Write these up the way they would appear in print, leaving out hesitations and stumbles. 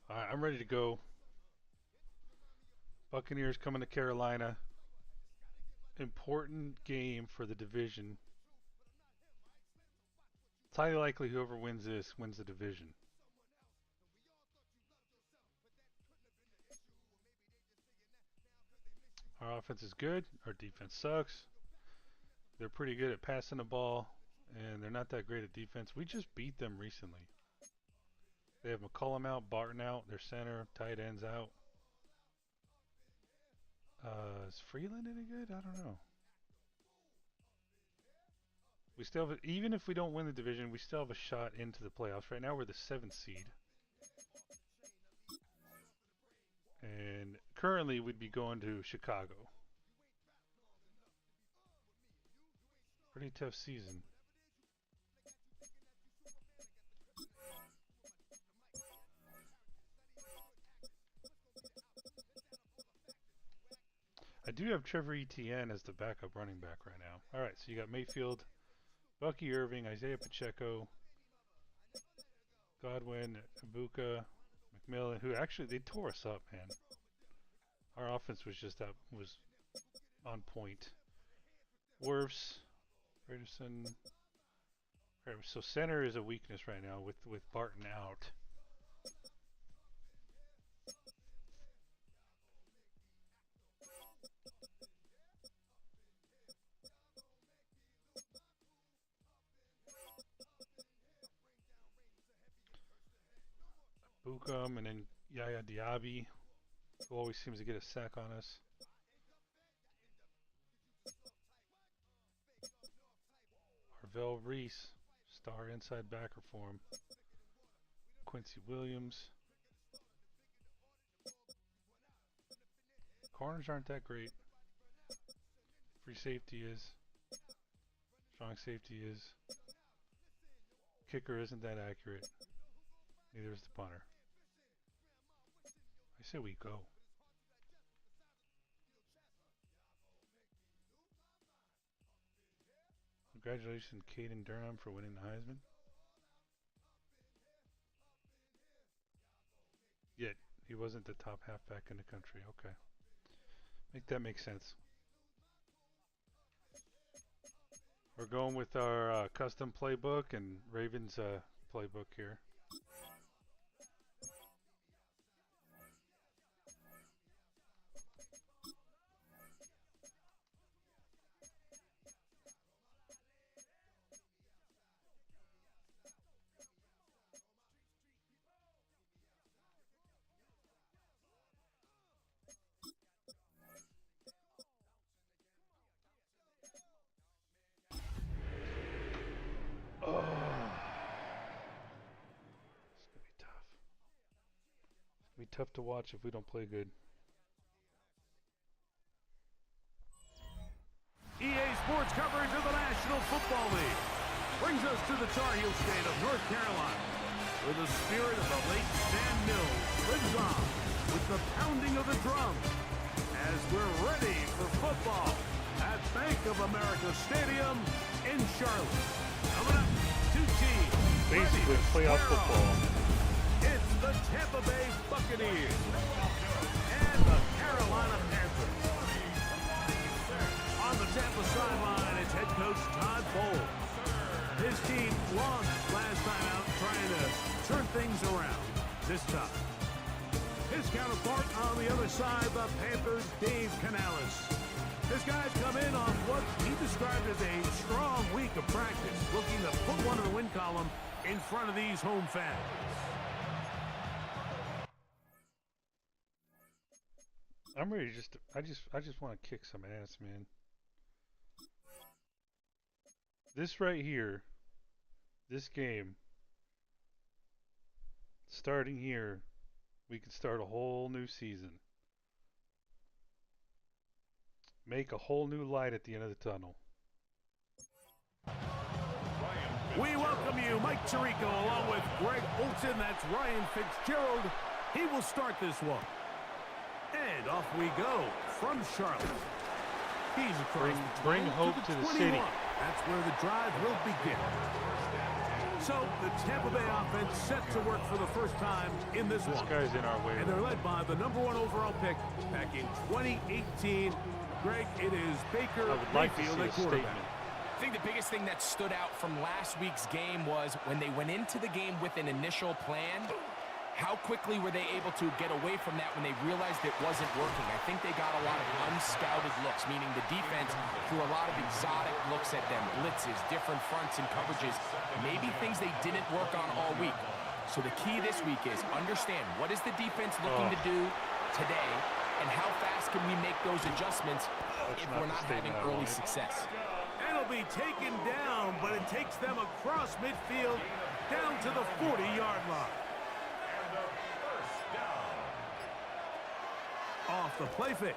All right, I'm ready to go. Buccaneers coming to Carolina. Important game for the division. It's highly likely whoever wins this wins the division. Our offense is good. Our defense sucks. They're pretty good at passing the ball, and they're not that great at defense. We just beat them recently. They have McCollum out, Barton out, their center, tight ends out. Is Freeland any good? I don't know. We still have, even if we don't win the division, we still have a shot into the playoffs. Right now we're the 7th seed. And currently we'd be going to Chicago. Pretty tough season. I do have Trevor Etienne as the backup running back right now. Alright, so you got Mayfield, Bucky Irving, Isaiah Pacheco, Godwin, Ibuka, McMillan, who actually, they tore us up, man. Our offense was just was on point. Wirfs, Peterson. Right, so center is a weakness right now with Barton out. Bucum and then Yaya Diaby, who always seems to get a sack on us. Arvell Reese, star inside backer for him. Quincy Williams. Corners aren't that great. Free safety is. Strong safety is. Kicker isn't that accurate. Neither is the punter. I say we go. Congratulations, Caden Durham, for winning the Heisman. Yet, he wasn't the top halfback in the country. Okay. That makes sense. We're going with our custom playbook and Ravens playbook here. Tough to watch if we don't play good. EA Sports coverage of the National Football League brings us to the Tar Heel state of North Carolina, where the spirit of the late Sam Mills lives on with the pounding of the drum as we're ready for football at Bank of America Stadium in Charlotte. Coming up, two teams. Basically playoff football. It's the Tampa Bay Buccaneers and the Carolina Panthers. On the Tampa sideline, it's head coach Todd Bowles. His team lost last time out, trying to turn things around this time. His counterpart on the other side, the Panthers' Dave Canales. His guys come in on what he described as a strong week of practice, looking to put one in the win column in front of these home fans. I'm ready I just want to kick some ass, man. This right here, this game, starting here, we could start a whole new season. Make a whole new light at the end of the tunnel. We welcome you, Mike Tirico, along with Greg Olson. That's Ryan Fitzgerald. He will start this one. And off we go from Charlotte. He's across Bring hope to the city. That's where the drive will begin. So the Tampa Bay offense set to work for the first time in this one. This guy's in our way. And they're led by the #1 overall pick back in 2018. Greg, it is Baker Mayfield at quarterback. I think the biggest thing that stood out from last week's game was when they went into the game with an initial plan, how quickly were they able to get away from that when they realized it wasn't working? I think they got a lot of unscouted looks, meaning the defense threw a lot of exotic looks at them, blitzes, different fronts and coverages, maybe things they didn't work on all week. So the key this week is understand what is the defense looking to do today, and how fast can we make those adjustments if we're not having early success. And it'll be taken down, but it takes them across midfield down to the 40-yard line. Off the play fake.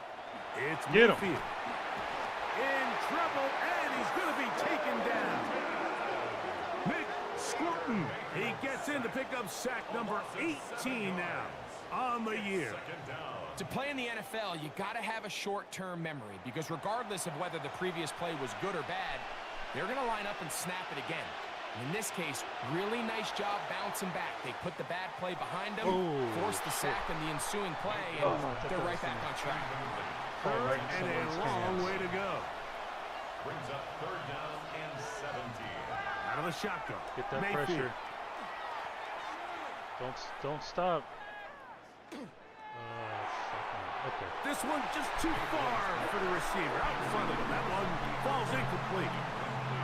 It's Mayfield. In trouble, and he's going to be taken down. Nick Squirtin. He gets in to pick up sack number 18 now on the year. To play in the NFL, you got to have a short-term memory, because regardless of whether the previous play was good or bad, they're going to line up and snap it again. In this case, really nice job bouncing back. They put the bad play behind them, forced the sack in the ensuing play, and they're right back on track. Third and a long way to go. Brings up 3rd down and 17. Out of the shotgun. Get that Mayfield. pressure. Don't stop. Okay. This one just too far for the receiver. Out in front of him. That one falls incomplete.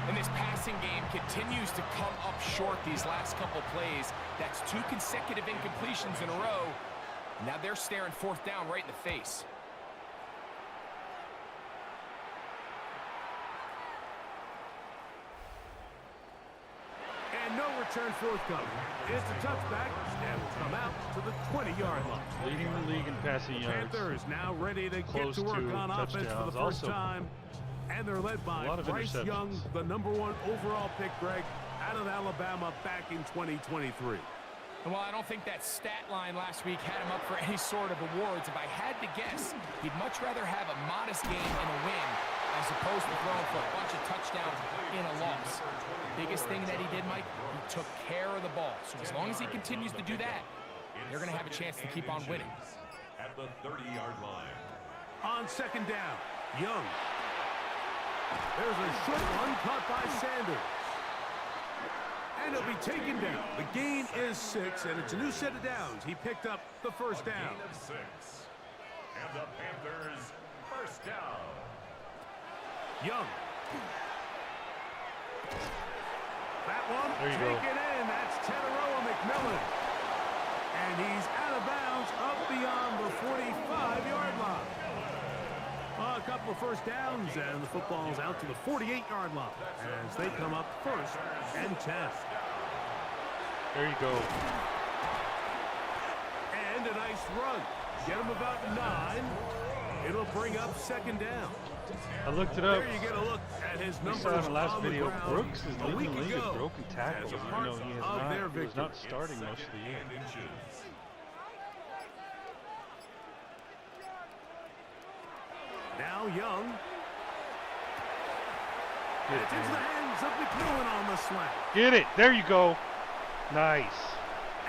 And this passing game continues to come up short these last couple plays. That's 2 consecutive incompletions in a row. Now they're staring 4th down right in the face. And no return forthcoming. It's a touchback and will come out to the 20-yard line. Leading the league in passing yards. Panthers now ready to get Close to work to on offense for the first also time. And they're led by Bryce Young, the #1 overall pick, Greg, out of Alabama back in 2023. And while I don't think that stat line last week had him up for any sort of awards, if I had to guess, he'd much rather have a modest game and a win as opposed to throwing for a bunch of touchdowns in a loss. Biggest thing that he did, Mike, he took care of the ball. So as long as he continues to do that, they're going to have a chance to keep on winning. At the 30-yard line. On 2nd down, Young. There's a short one caught by Sanders. And it'll be taken down. The gain is 6, and it's a new set of downs. He picked up the first down. Gain of 6. And the Panthers, first down. Young. That one taken in. That's Teteroa McMillan. And he's out of bounds up beyond the 45-yard line. A couple of first downs, and the football's out to the 48-yard line as they come up 1st and 10. There you go. And a nice run. Get him about 9. It'll bring up 2nd down. I looked it up. There you get a look at his numbers. We saw in the last on video, ground Brooks is a week leading the league ago with broken tackles. as a You part know, he was not starting most of the year. Now Young. Get It's it, into the man. hands of McMillan on the slant. Get it. There you go. Nice.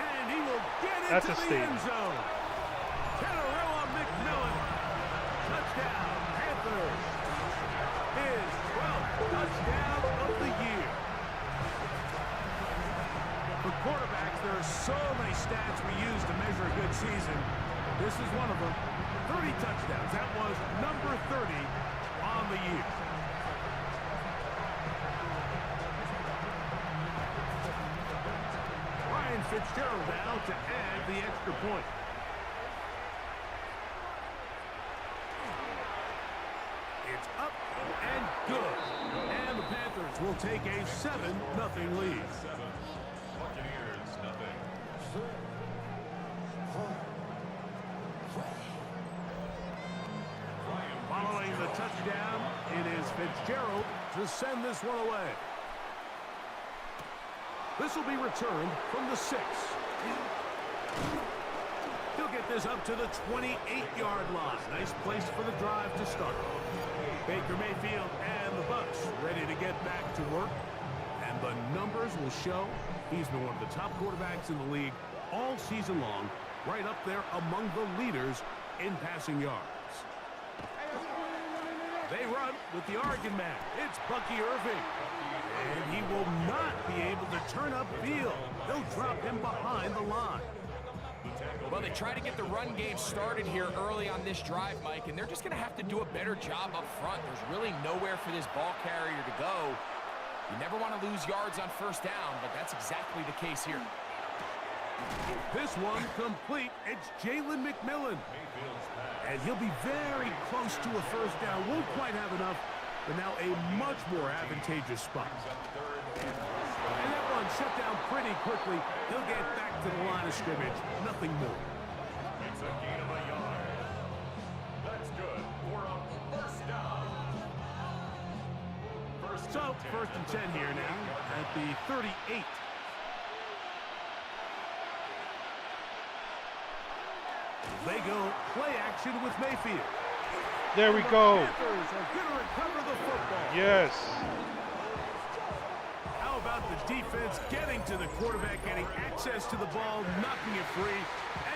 And he will get That's into a the statement. end zone. Teteroa McMillan. Touchdown, Panthers. His 12th touchdown of the year. For quarterbacks, there are so many stats we use to measure a good season. This is one of them. 30 touchdowns. That was number 30 on the year. Ryan Fitzgerald now to add the extra point. It's up and good. And the Panthers will take a 7-0 lead. Buccaneers, nothing. Following the touchdown, it is Fitzgerald to send this one away. This will be returned from the 6. He'll get this up to the 28-yard line. Nice place for the drive to start. Baker Mayfield and the Bucs ready to get back to work. And the numbers will show He's been one of the top quarterbacks in the league all season long, right up there among the leaders in passing yards. They run with the Oregon man. It's Bucky Irving. And he will not be able to turn upfield. They'll drop him behind the line. Well, they try to get the run game started here early on this drive, Mike, and they're just going to have to do a better job up front. There's really nowhere for this ball carrier to go. You never want to lose yards on first down, but that's exactly the case here. This one complete. It's Jalen McMillan. And he'll be very close to a first down. Won't quite have enough, but now a much more advantageous spot. And that one shut down pretty quickly. He'll get back to the line of scrimmage. Nothing more. It's a gain of a yard. That's good for a first down. So, first and 10 here now at the 38. They go play action with Mayfield. There we go. Panthers are going to recover the football. Yes. How about the defense getting to the quarterback, getting access to the ball, knocking it free,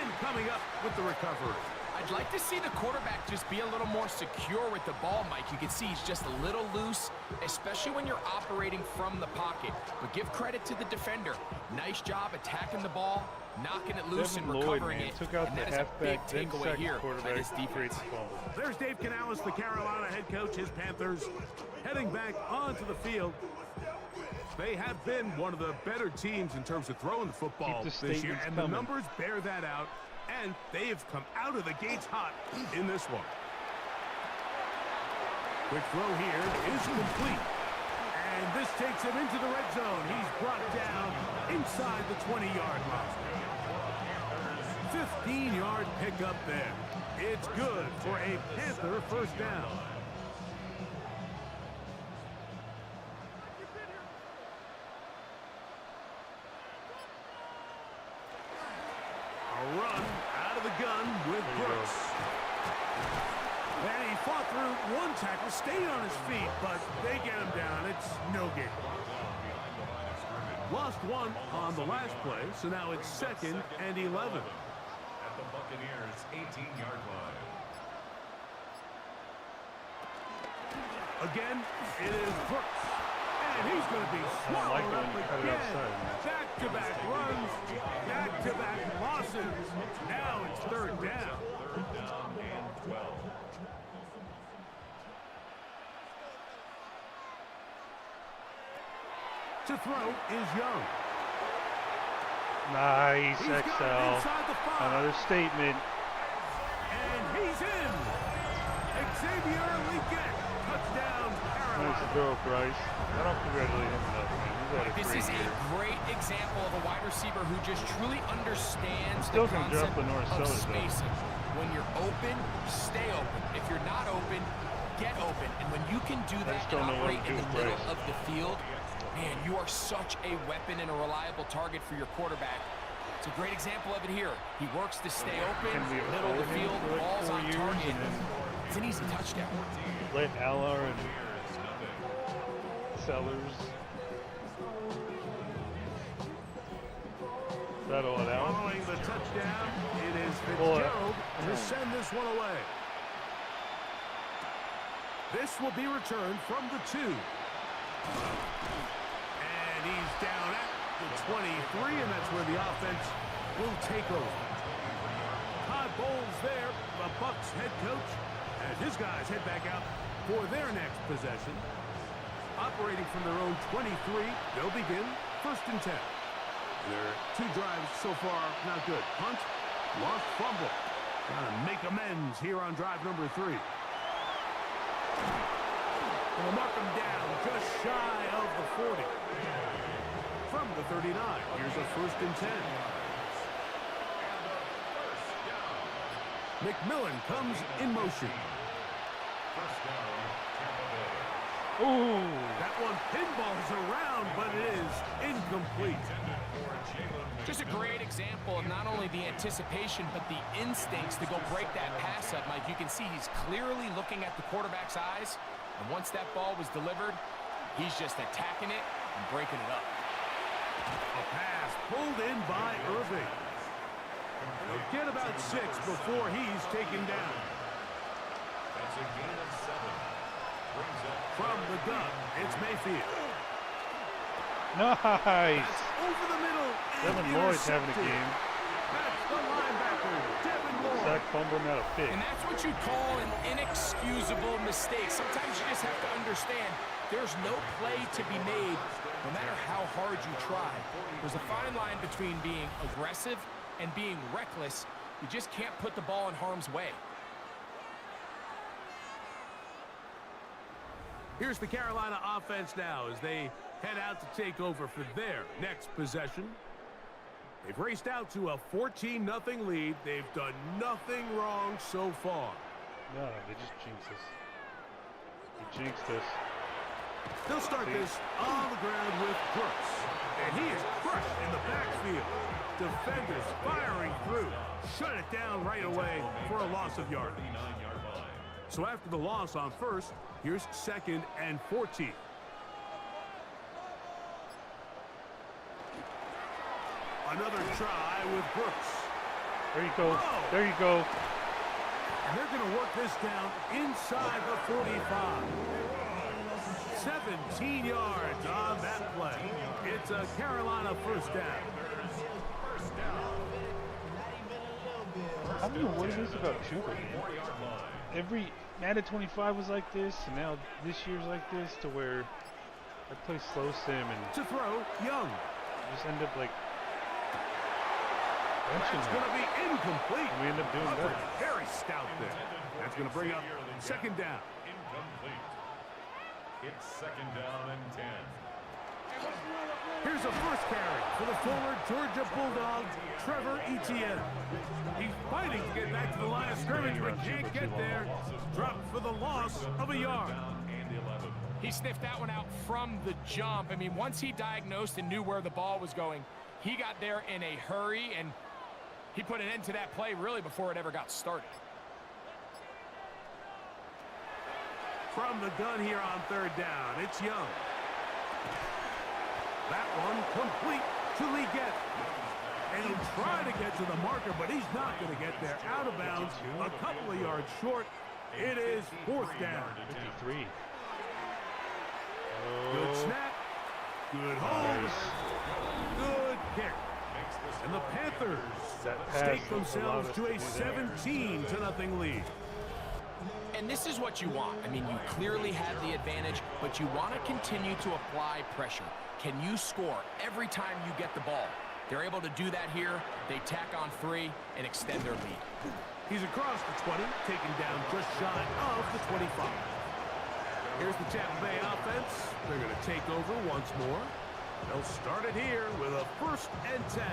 and coming up with the recovery? I'd like to see the quarterback just be a little more secure with the ball, Mike. You can see he's just a little loose, especially when you're operating from the pocket. But give credit to the defender. Nice job attacking the ball, knocking it loose and recovering it. Took out and the that is a big halfback, then takeaway second here by quarterback. this defense. There's Dave Canales, the Carolina head coach, his Panthers, heading back onto the field. They have been one of the better teams in terms of throwing the football this year, and the numbers bear that out, and they have come out of the gates hot in this one. Quick throw here is complete, and this takes him into the red zone. He's brought down inside the 20-yard line. 15-yard pickup there. It's good for a Panther first down. A run out of the gun with Brooks. And he fought through one tackle, stayed on his feet, but they get him down. It's no gain. Lost one on the last play, so now it's 2nd and 11. At the Buccaneers' 18-yard line. Again, it is Brooks. And he's going to be swallowed up again. Back-to-back runs, back-to-back losses. Now it's 3rd down. 3rd down and 12. To throw is Young. Nice, He's got it XL. inside the 5. Another statement. And he's in. Xavier Leggett. Touchdown, Nice Carolina. throw, Bryce. I don't congratulate him enough, man. He's had a This great is year. a great example of a wide receiver who just truly understands Still the can drop concept the north of south, though. spacing. When you're open, stay open. If you're not open, get open. And when you can do that just and don't know what operate to in do the with middle Bryce. of the field, man, you are such a weapon and a reliable target for your quarterback. It's a great example of it here. He works to stay open, Can we middle of the afford him field, for like balls 4 on years target. and then It's an easy touchdown. let Aller and Sellers settle it out? Following the touchdown, it is Boy. Fitzgerald to send this one away. This will be returned from the 2. And he's down at the 23, and that's where the offense will take over. Todd Bowles there, the Bucs head coach, as his guys head back out for their next possession. Operating from their own 23, they'll begin 1st and 10. Their 2 drives so far not good. Punt, lost fumble. Trying to make amends here on drive number 3. And they'll mark them down just shy of the 40. From the 39, here's a 1st and 10. McMillan comes in motion. First down, Tampa Bay. Ooh. That one pinballs around, but it is incomplete. Just a great example of not only the anticipation, but the instincts to go break that pass up, Mike. You can see he's clearly looking at the quarterback's eyes, and once that ball was delivered, he's just attacking it and breaking it up. A pass pulled in by Irving. He'll get about 6 before he's taken down. That's a gain of 7. Brings up From the gun, it's Mayfield. Nice. That's over the middle. Devin Lloyd's having a intercepted. game. That's the linebacker, Devin Lloyd. Sack fumble, not a pick. And that's what you call an inexcusable mistake. Sometimes you just have to understand there's no play to be made no matter how hard you try. There's a fine line between being aggressive and being reckless. You just can't put the ball in harm's way. Here's the Carolina offense now as they head out to take over for their next possession. They've raced out to a 14-0 lead. They've done nothing wrong so far. No, they just jinxed us. They jinxed us. They'll start this on the ground with Brooks. And he is crushed in the backfield. Defenders firing through. Shut it down right away for a loss of yardage. So after the loss on first, here's 2nd and 14. Another try with Brooks. There you go. Oh. There you go. And they're going to work this down inside the 45. 17 yards on that play. It's a Carolina first down. I don't know what it is about Chuba, man. Every Madden 25 was like this, and now this year's like this, to where I play slow sim and To throw, Young. just end up like That's going to be incomplete. and we end up doing better. Very stout there. That's going to bring up 2nd down. Incomplete. It's 2nd down and 10. Here's a first carry for the former Georgia Bulldog, Trevor Etienne. He's fighting to get back to the line of scrimmage, but can't get there. Dropped for the loss of a yard. He sniffed that one out from the jump. I mean, once he diagnosed and knew where the ball was going, he got there in a hurry, and he put an end to that play really before it ever got started. From the gun here on 3rd down, it's Young. That one complete to Lee Gett. And he'll try to get to the marker, but he's not going to get there. Out of bounds, a couple of yards short. It is 4th down. 53. Good Oh, snap. Good hold. Good kick. And the Panthers that pass stake allowed themselves us to a do that. 17-0 lead. And this is what you want. I mean, you clearly had the advantage, but you want to continue to apply pressure. Can you score every time you get the ball? They're able to do that here. They tack on 3 and extend their lead. He's across the 20, taken down just shy of the 25. Here's the Tampa Bay offense. They're going to take over once more. They'll start it here with a 1st and 10.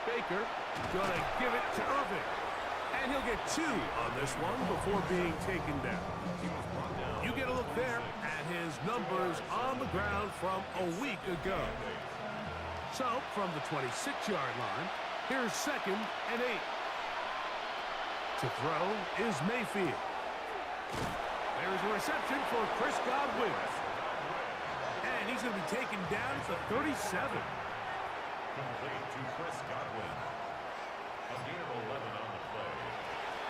Baker gonna give it to Irving. And he'll get 2 on this one before being taken down. You get a look there at his numbers on the ground from a week ago. So, from the 26-yard line, here's 2nd and 8. To throw is Mayfield. There's a reception for Chris Godwin. And he's going to be taken down to 37. Complete to Chris Godwin. A gain of 11 on the play.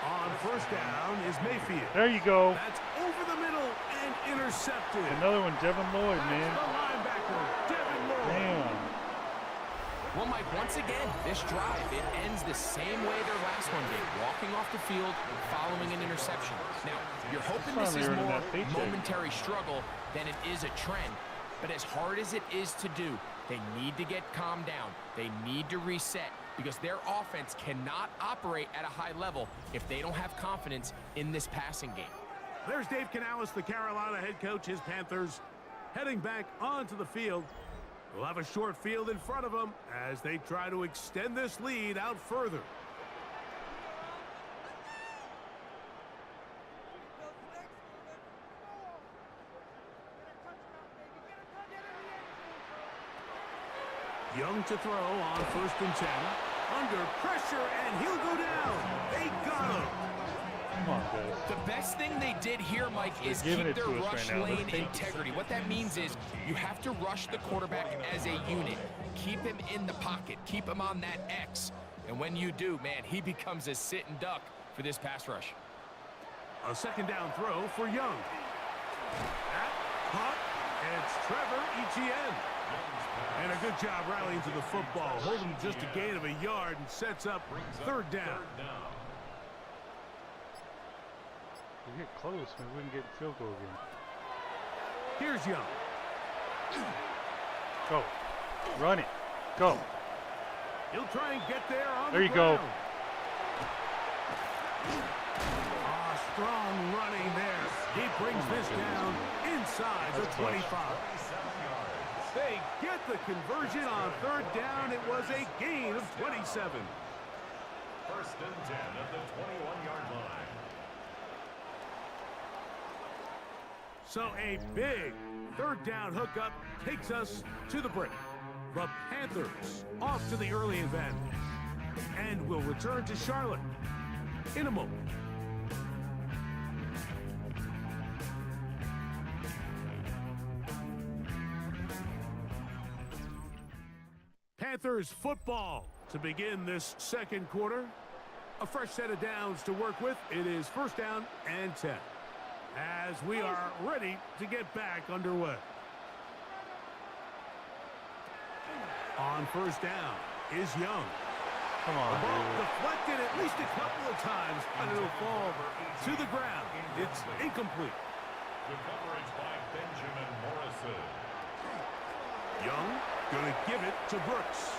On 1st down is Mayfield. There you go. That's over the middle and intercepted. Another one, Devin Lloyd, That's man. the linebacker, Devin Lloyd. Damn. Well, Mike, once again, this drive, it ends the same way their last one did, walking off the field following an interception. Now, you're hoping this is Finally earning more that paycheck. momentary struggle than it is a trend. But as hard as it is to do, they need to get calmed down. They need to reset because their offense cannot operate at a high level if they don't have confidence in this passing game. There's Dave Canales, the Carolina head coach. His Panthers heading back onto the field. They'll have a short field in front of them as they try to extend this lead out further. Young to throw on 1st and 10. under pressure, and he'll go down. They got him. Come on, guys. The best thing they did here, Mike, is giving keep it their to us rush right now. lane integrity. What that means is you have to rush the quarterback as a unit. Keep him in the pocket. Keep him on that X. And when you do, man, he becomes a sit-and duck for this pass rush. A second down throw for Young. That caught. It's Trevor Etienne. And a good job rallying to the football. Holding just a gain of a yard and sets up third down. We get close, man. We wouldn't get field goal again. Here's Young. Go. Run it. Go. He'll try and get there on There the you go. ground. Strong running there. He brings this down inside the 25. They get the conversion on third down. It was a gain of 27. First and 10 at the 21-yard line. So a big third down hookup takes us to the break. The Panthers off to the early advantage. And will return to Charlotte in a moment. Panthers football to begin this second quarter. A fresh set of downs to work with. It is first down and 10. As we are ready to get back underway. On first down is Young. Come on, The ball dude. deflected at least a couple of times, and it'll fall to the ground. It's incomplete. Good coverage by Benjamin Morrison. Young going to give it to Brooks.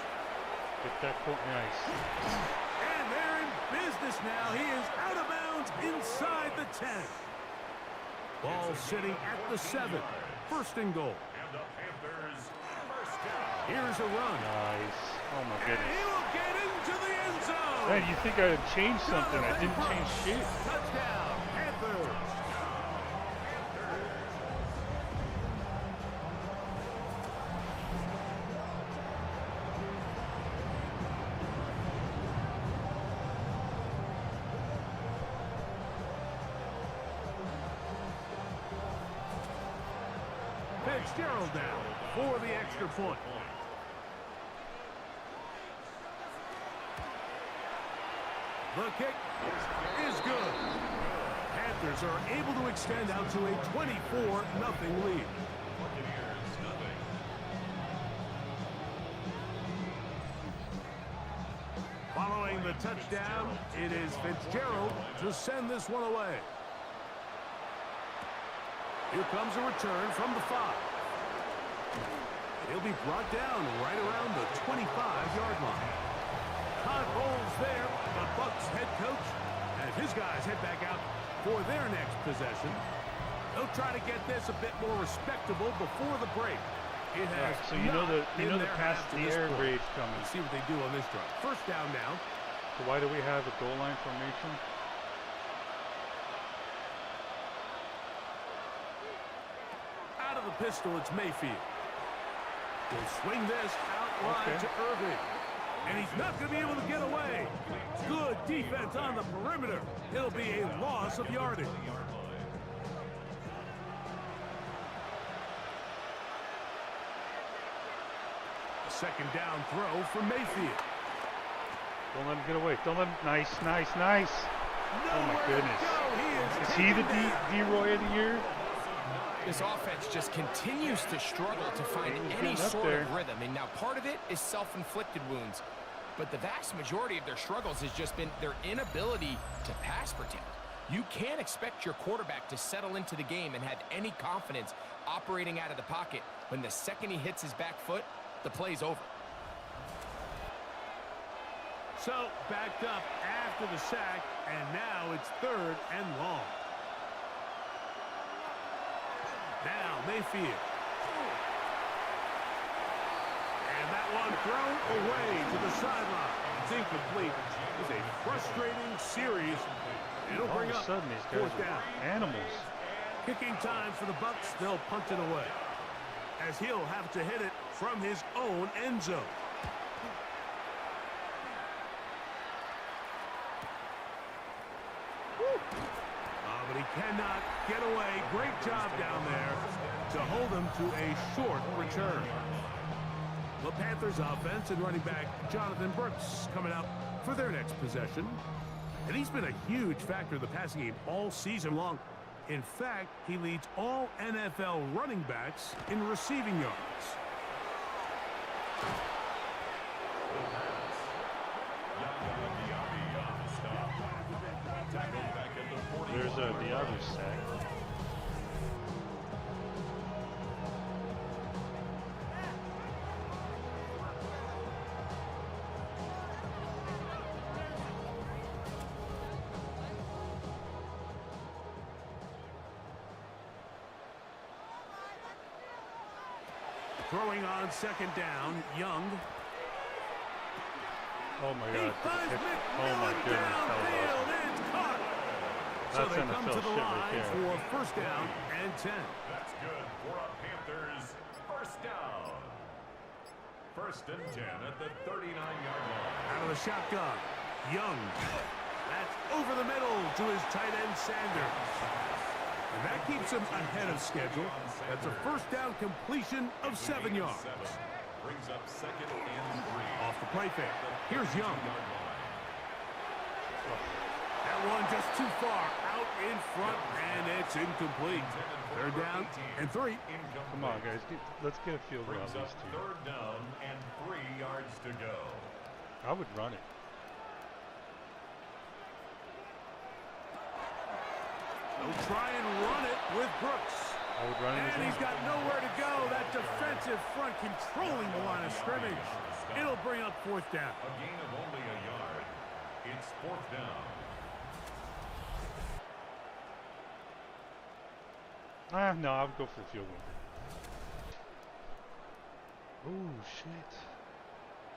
Get that point nice. And they're in business now. He is out of bounds inside the 10. Ball sitting at the 7. First and goal. And the Panthers first down. Here's a run. Nice. Oh, my And goodness. he will get into the end zone. Man, you think I would change something. I didn't change shit. Touchdown, Panthers. Fitzgerald down for the extra point. The kick is good. Panthers are able to extend out to a 24-0 lead. Buccaneers nothing. Following the touchdown, it is Fitzgerald to send this one away. Here comes a return from the 5. He'll be brought down right around the 25-yard line. Todd Bowles there, the Bucs head coach, and his guys head back out for their next possession. They'll try to get this a bit more respectable before the break. It has So you know the not been pass their the half to air this point. raid coming. Let's see what they do on this drive. First down now. So why do we have a goal line formation? Out of the pistol, it's Mayfield. He'll swing this out wide Okay. to Irving. And he's not going to be able to get away. Good defense on the perimeter. It'll be a loss of yardage. A second down throw for Mayfield. Don't let him get away. Don't let him. Nice, nice, nice. Oh, my Nowhere to goodness. go. Is he the D-Roy of the year? This offense just continues to struggle to find He was any getting up sort there. of rhythm. And now part of it is self-inflicted wounds. But the vast majority of their struggles has just been their inability to pass protect. You can't expect your quarterback to settle into the game and have any confidence operating out of the pocket when the second he hits his back foot, the play's over. So backed up after the sack, and now it's third and long. Now Mayfield. And that one thrown away to the sideline. It's incomplete. It's a frustrating series. It'll All bring of a up sudden, these fourth guys down. are animals. Kicking time for the Bucs. They'll punt it away, as he'll have to hit it from his own end zone. But he cannot get away. Great job down there to hold him to a short return. The Panthers offense and running back Jonathan Brooks coming out for their next possession. And he's been a huge factor in the passing game all season long. In fact, he leads all NFL running backs in receiving yards. There's the other sack. Throwing on second down, Young. Oh my God. Oh my goodness. Downfield, and it's caught. So That's they come NFL to the shit right line there. for first down and 10. That's good for a Panthers first down. First and 10 at the 39-yard line. Out of the shotgun, Young. That's over the middle to his tight end, Sanders. And that keeps him ahead of schedule. That's a first down completion of 7 yards. Brings up second and 3. Off the play fake. Here's Young. That one just too far out in front, and it's incomplete. Third down and 3. Come on, guys. Let's get a field goal at Brings up least here. third down and 3 yards to go. I would run it. They'll try and run it with Brooks. I would run it. And he's got nowhere to go. That defensive front controlling the line of scrimmage. It'll bring up fourth down. A gain of only a yard. It's fourth down. No, I would go for the field goal. Oh, shit.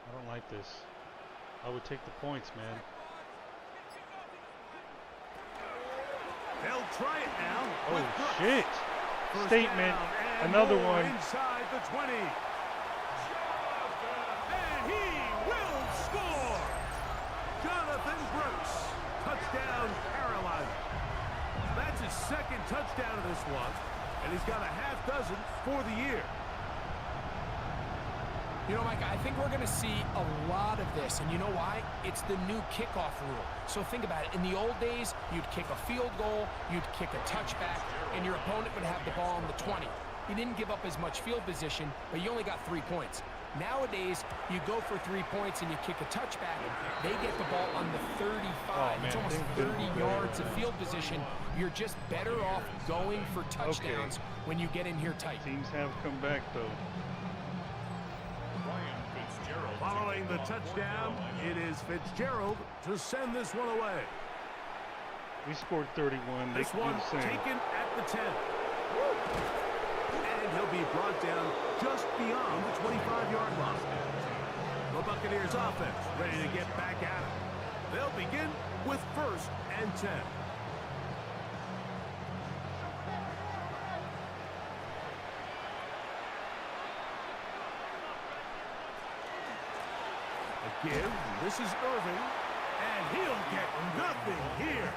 I don't like this. I would take the points, man. They'll try it now. Oh, with Brooks. shit. First Statement. down and Another more one. inside the 20. And he will score. Jonathan Brooks. Touchdown, Carolina. That's his second touchdown of this one. And he's got a half dozen for the year. You know, Mike, I think we're going to see a lot of this. And you know why? It's the new kickoff rule. So think about it. In the old days, you'd kick a field goal, you'd kick a touchback, and your opponent would have the ball on the 20. You didn't give up as much field position, but you only got 3 points. Nowadays, you go for 3 points and you kick a touchback. They get the ball on the 35. Oh, it's almost 30 yards of field position. You're just better off going for touchdowns when you get in here tight. Teams have come back, though. Following the touchdown, it is Fitzgerald to send this one away. We scored 31. This one taken at the 10. And he'll be brought down just beyond the 25-yard line. The Buccaneers offense ready to get back at it. They'll begin with first and 10. Give. This is Irving, and he'll get nothing here.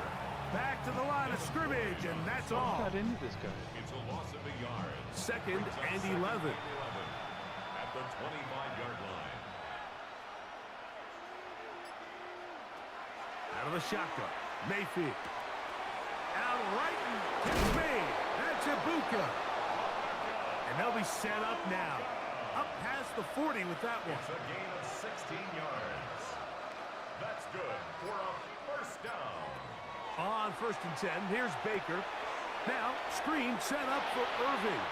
Back to the line of scrimmage, and that's all. Got into this guy. It's a loss of a yard. Second and 11. At the 25-yard line. Out of the shotgun, Mayfield. Out right, it's made. That's Ibuka. And they'll be set up now. Up past the 40 with that one. It's a gain of 16 yards. That's good for a first down. On first and 10, here's Baker. Now, screen set up for Irving.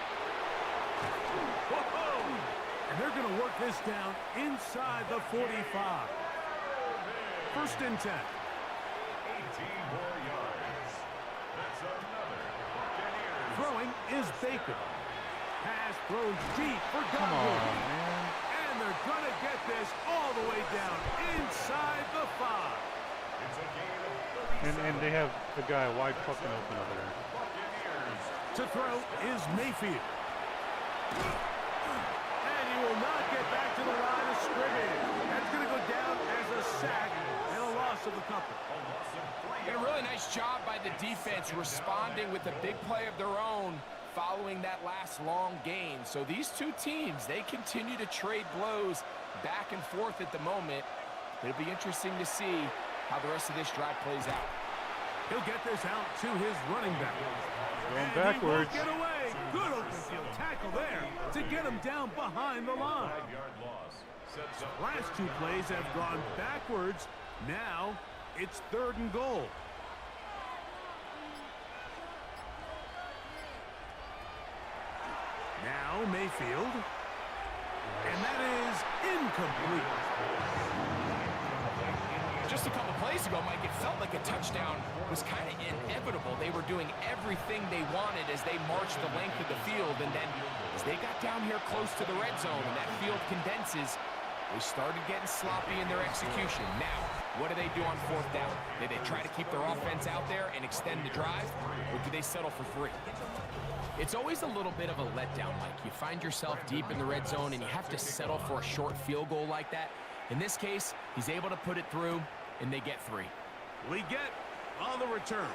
Whoa! And they're going to work this down inside the 45. First and 10. 18 more yards. That's another Buccaneers. Throwing is Baker. Pass throws deep for Come on, Godwin. man. And they're going to get this all the way down inside the 5. It's a gain of 37. And they have the guy wide fucking open over there. Buccaneers. To throw is Mayfield. And he will not get back to the line of scrimmage. That's going to go down as a sack and a loss of a couple. Did a really nice job by the defense responding with a big play of their own following that last long gain. So these two teams, they continue to trade blows back and forth at the moment. It'll be interesting to see how the rest of this drive plays out. He'll get this out to his running back. Going backwards. He won't get away. Good open field tackle there to get him down behind the line. Last two plays have gone backwards. Now it's 3rd and goal. Now Mayfield. And that is incomplete. Just a couple plays ago, Mike, it felt like a touchdown was kind of inevitable. They were doing everything they wanted as they marched the length of the field, and then as they got down here close to the red zone and that field condenses, they started getting sloppy in their execution. Now, what do they do on 4th down? Do they try to keep their offense out there and extend the drive, or do they settle for 3? It's always a little bit of a letdown, Mike. You find yourself deep in the red zone, and you have to settle for a short field goal like that. In this case, he's able to put it through, and they get 3. We get on the return.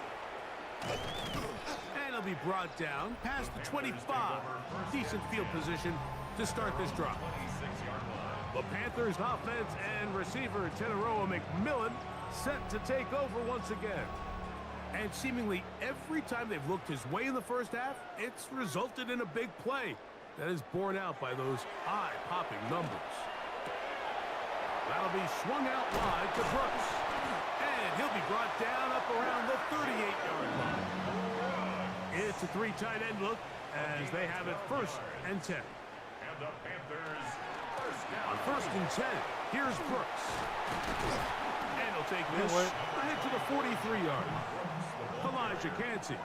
And he'll be brought down past the 25. Decent field position to start this drive. The Panthers offense and receiver Tenaroa McMillan set to take over once again. And seemingly every time they've looked his way in the first half, it's resulted in a big play that is borne out by those eye-popping numbers. That'll be swung out wide to Brooks. And he'll be brought down up around the 38-yard line. It's a 3 tight end look as they have it 1st and 10. And the Panthers first down. On 1st and 10, here's Brooks. And he'll take this ahead to the 43-yard line. Elijah Cansey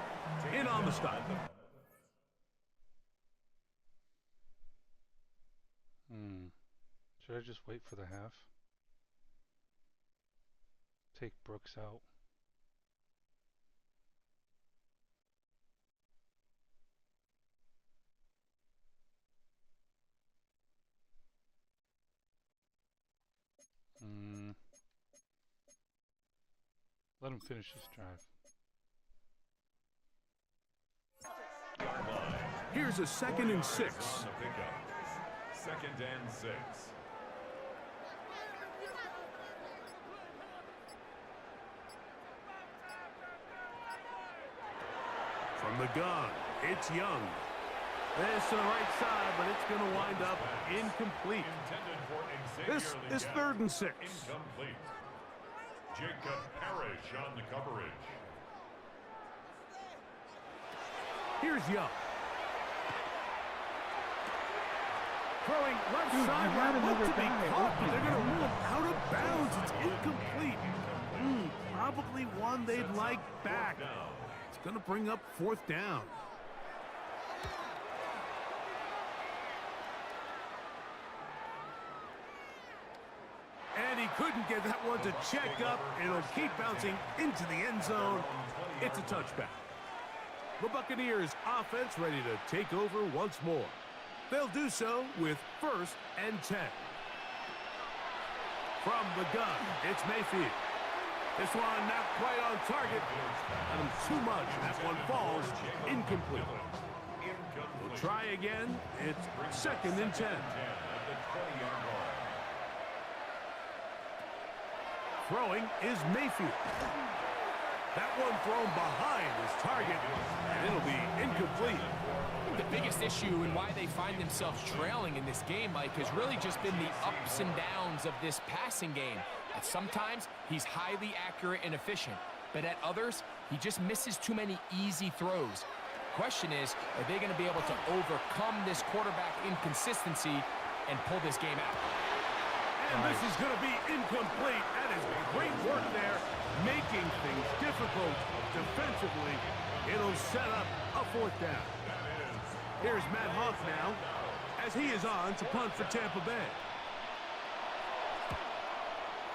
in on the stop. Should I just wait for the half? Take Brooks out. Let him finish this drive. Here's a 2nd and 6. 2nd and 6. From the gun, it's Young. This to the right side, but it's going to wind up incomplete. This is 3rd and 6. Incomplete. Jacob Parrish on the coverage. Here's Young. Throwing left side, look to be caught, but they're going to rule it out of bounds. It's incomplete. Probably one they'd like back. It's going to bring up 4th down. And he couldn't get that one to check up. It'll keep bouncing into the end zone. It's a touchback. The Buccaneers offense ready to take over once more. They'll do so with 1st and 10. From the gun, it's Mayfield. This one not quite on target. Got him too much. That one falls incomplete. We'll try again. It's 2nd and 10. Throwing is Mayfield. That one thrown behind his target, and it'll be incomplete. The biggest issue and why they find themselves trailing in this game, Mike, has really just been the ups and downs of this passing game. At sometimes, he's highly accurate and efficient, but at others, he just misses too many easy throws. Question is, are they going to be able to overcome this quarterback inconsistency and pull this game out? And this is going to be incomplete. That is great work there, making things difficult defensively. It'll set up a 4th down. Here's Matt Hawk now, as he is on to punt for Tampa Bay.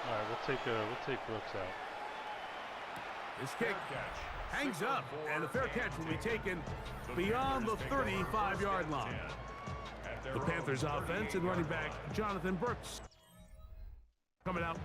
All right, we'll take Brooks out. This kick hangs up, and a fair catch will be taken beyond the 35-yard line. The Panthers offense and running back Jonathan Brooks coming out.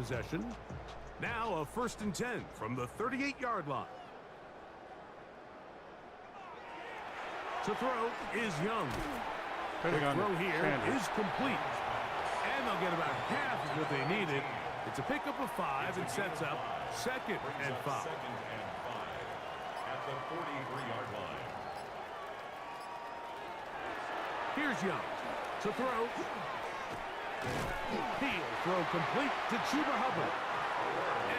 possession. Now a 1st and 10 from the 38-yard line. To throw is Young. The throw here is complete. And they'll get about half of what they needed. It's a pickup of 5 and sets up 2nd and 5. At the 43-yard line. Here's Young to throw. He'll throw complete to Chuba Hubbard.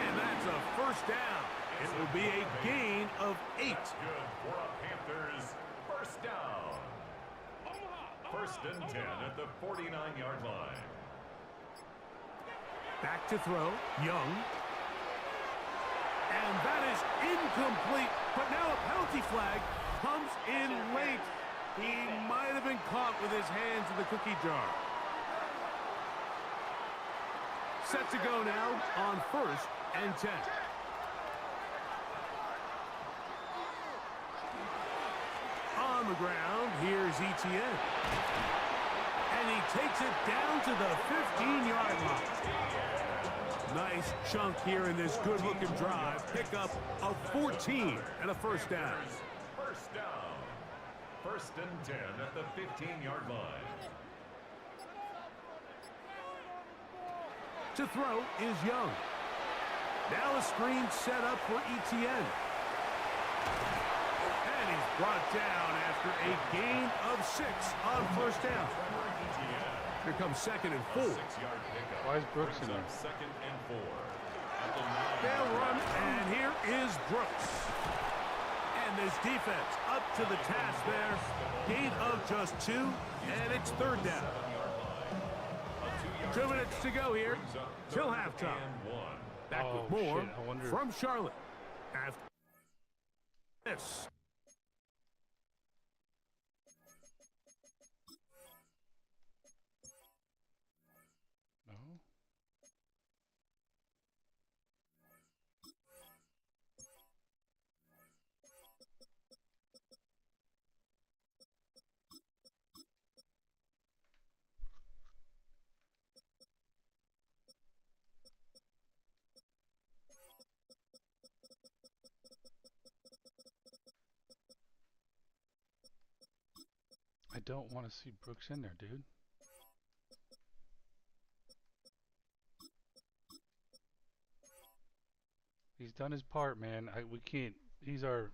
And that's a 1st down. It will be a gain of 8. Good for a Panthers 1st down. 1st and 10 at the 49-yard line. Back to throw, Young. And that is incomplete, but now a penalty flag comes in late. He might have been caught with his hands in the cookie jar. Set to go now on 1st and 10. On the ground, here's Etienne. And he takes it down to the 15-yard line. Nice chunk here in this good-looking drive. Pickup of 14 and a 1st down. 1st down. 1st and 10 at the 15-yard line. To throw is Young. Now a screen set up for Etienne. And he's brought down after a gain of 6 on 1st down. Here comes 2nd and 4. Why is Brooks in there? 2nd and 4. They'll run, and here is Brooks. And this defense up to the task there. Gain of just 2, and it's 3rd down. 2 minutes to go here till halftime. Back with more from Charlotte. After this. No. I don't want to see Brooks in there, dude. He's done his part, man. We can't. He's a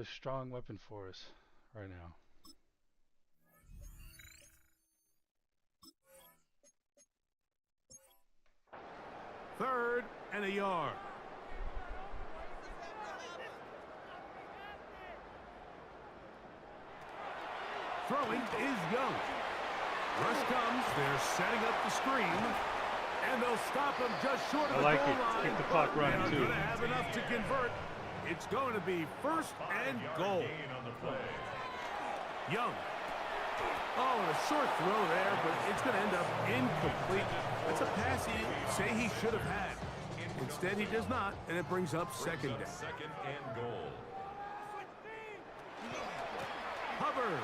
strong weapon for us right now. Third and a yard. Throwing is Young. Rush comes. They're setting up the screen. And they'll stop him just short of the goal line. Keep the clock running, too. They're going to have enough to convert. It's going to be 1st and goal. Young. Oh, and a short throw there, but it's going to end up incomplete. That's a pass he say he should have had. Instead, he does not, and it brings up 2nd down. 2nd and goal. Hubbard.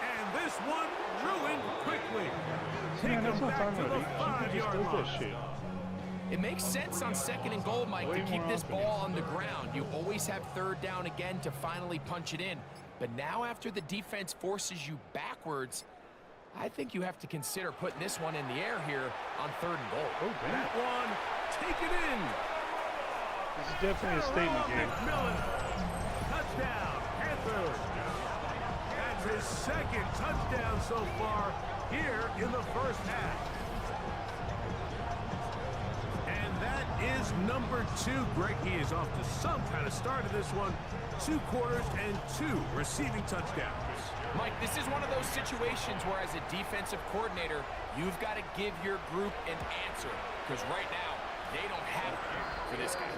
And this one ruined quickly. Take Man, him back to the 5-yard line. It makes sense on 2nd and goal, Mike, to keep this ball on the ground. You always have 3rd down again to finally punch it in. But now after the defense forces you backwards, I think you have to consider putting this one in the air here on 3rd and goal. Oh, damn. That one, take it in. This is definitely a statement game. McMillan, touchdown, Panthers. That's his 2nd touchdown so far here in the 1st half. And that is number 2. Greg, he is off to some kind of start in this one. 2 quarters and 2 receiving touchdowns. Mike, this is one of those situations where as a defensive coordinator, you've got to give your group an answer. Because right now, they don't have it for this guy.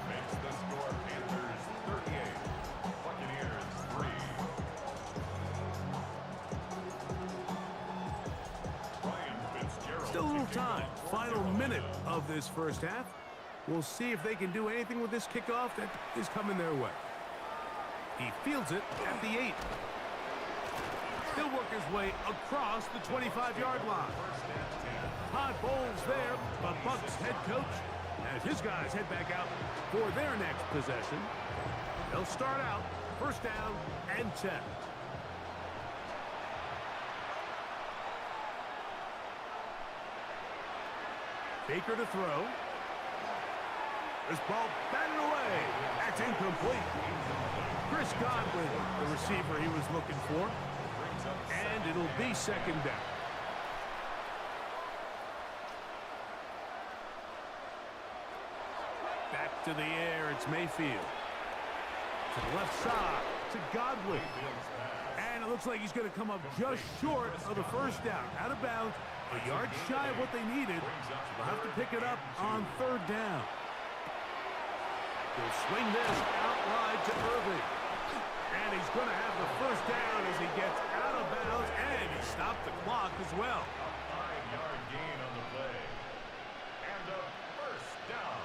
Makes the score Panthers 38, Buccaneers 3. Still a little time. Final minute of this 1st half. We'll see if they can do anything with this kickoff that is coming their way. He fields it at the 8. He'll work his way across the 25-yard line. Todd Bowles there, the Bucs head coach, as his guys head back out for their next possession. They'll start out first down and 10. Baker to throw. This ball batted away. That's incomplete. Chris Godwin, the receiver he was looking for. And it'll be second down. Back to the air, it's Mayfield. To the left side, to Godwin. And it looks like he's going to come up just short of the first down. Out of bounds, a yard shy of what they needed. So they'll have to pick it up on third down. He'll swing this out wide to Irving. And he's going to have the first down as he gets out of bounds, and he stopped the clock as well. A 5-yard gain on the play. And a first down.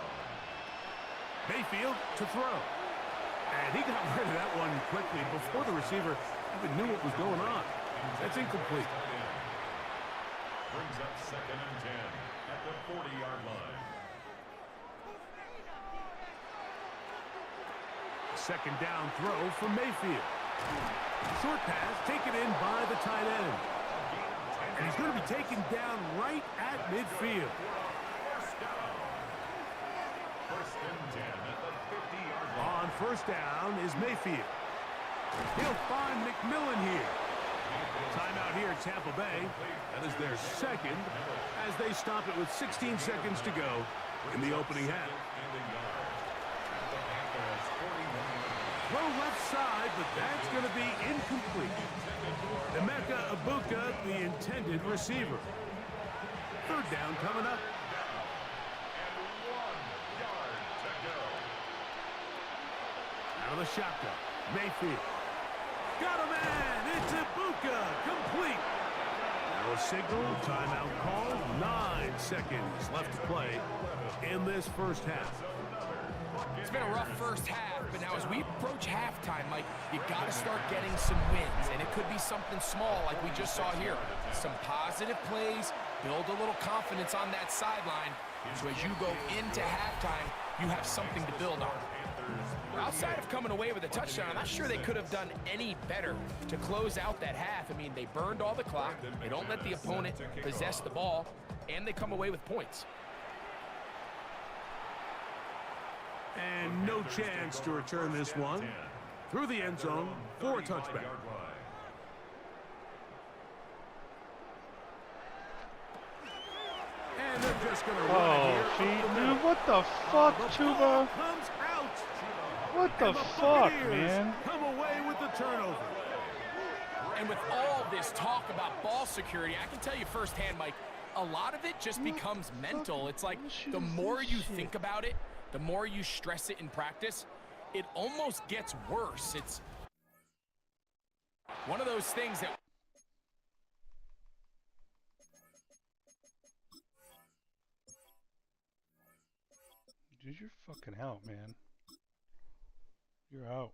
Mayfield to throw. And he got rid of that one quickly before the receiver even knew what was going on. That's incomplete. Brings up second and 10 at the 40-yard line. Second down throw from Mayfield. Short pass taken in by the tight end. And he's going to be taken down right at midfield. First down. First and 10 at the 50-yard line. On first down is Mayfield. He'll find McMillan here. Timeout here at Tampa Bay. That is their second as they stop it with 16 seconds to go in the opening half. Low left side, but that's going to be incomplete. Emeka Ibuka, the intended receiver. Third down coming up. Out of the shotgun, Mayfield. Got a man, it's Ibuka, complete. Now a signal, timeout called. 9 seconds left to play in this first half. It's been a rough first half, but now as we approach halftime, Mike, you got to start getting some wins, and it could be something small like we just saw here. Some positive plays, build a little confidence on that sideline, so as you go into halftime, you have something to build on. Outside of coming away with a touchdown, I'm not sure they could have done any better to close out that half. I mean, they burned all the clock, they don't let the opponent possess the ball, and they come away with points. And no chance to return this one. Through the end zone for a touchback. And they're just going to run it here. Dude, what the fuck, Chuba? Comes out. What the fuck, man? Come away with the turnover. And with all this talk about ball security, I can tell you firsthand, Mike, a lot of it just becomes mental. It's like the more you think about it, the more you stress it in practice, it almost gets worse. It's one of those things that... Dude, you're fucking out, man. You're out.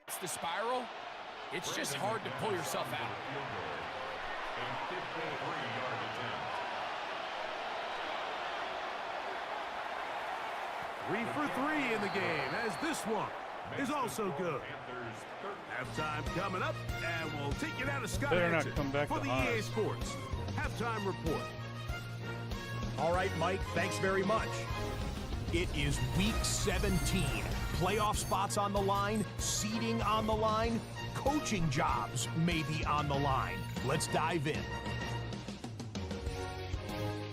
It's the spiral. It's just hard to pull yourself out. 3 for 3 in the game, as this one is also good. Halftime coming up, and we'll take you down to Scott Hansen for the EA Sports Halftime Report. All right, Mike, thanks very much. It is Week 17. Playoff spots on the line, seeding on the line, coaching jobs may be on the line. Let's dive in.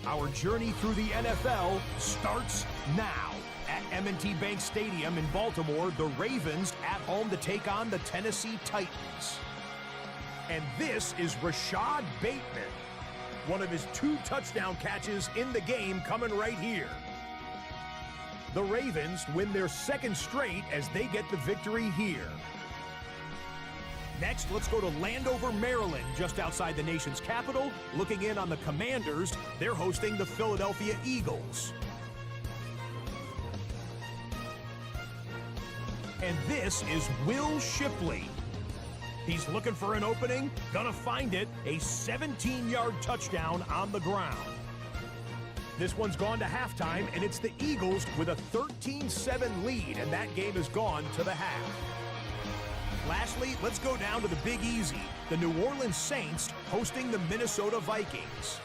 Our journey through the NFL starts now. At M&T Bank Stadium in Baltimore, the Ravens at home to take on the Tennessee Titans. And this is Rashad Bateman. One of his 2 touchdown catches in the game coming right here. The Ravens win their second straight as they get the victory here. Next, let's go to Landover, Maryland, just outside the nation's capital. Looking in on the Commanders, they're hosting the Philadelphia Eagles. And this is Will Shipley. He's looking for an opening, gonna find it, a 17-yard touchdown on the ground. This one's gone to halftime, and it's the Eagles with a 13-7 lead, and that game is gone to the half. Lastly, let's go down to the Big Easy, the New Orleans Saints hosting the Minnesota Vikings.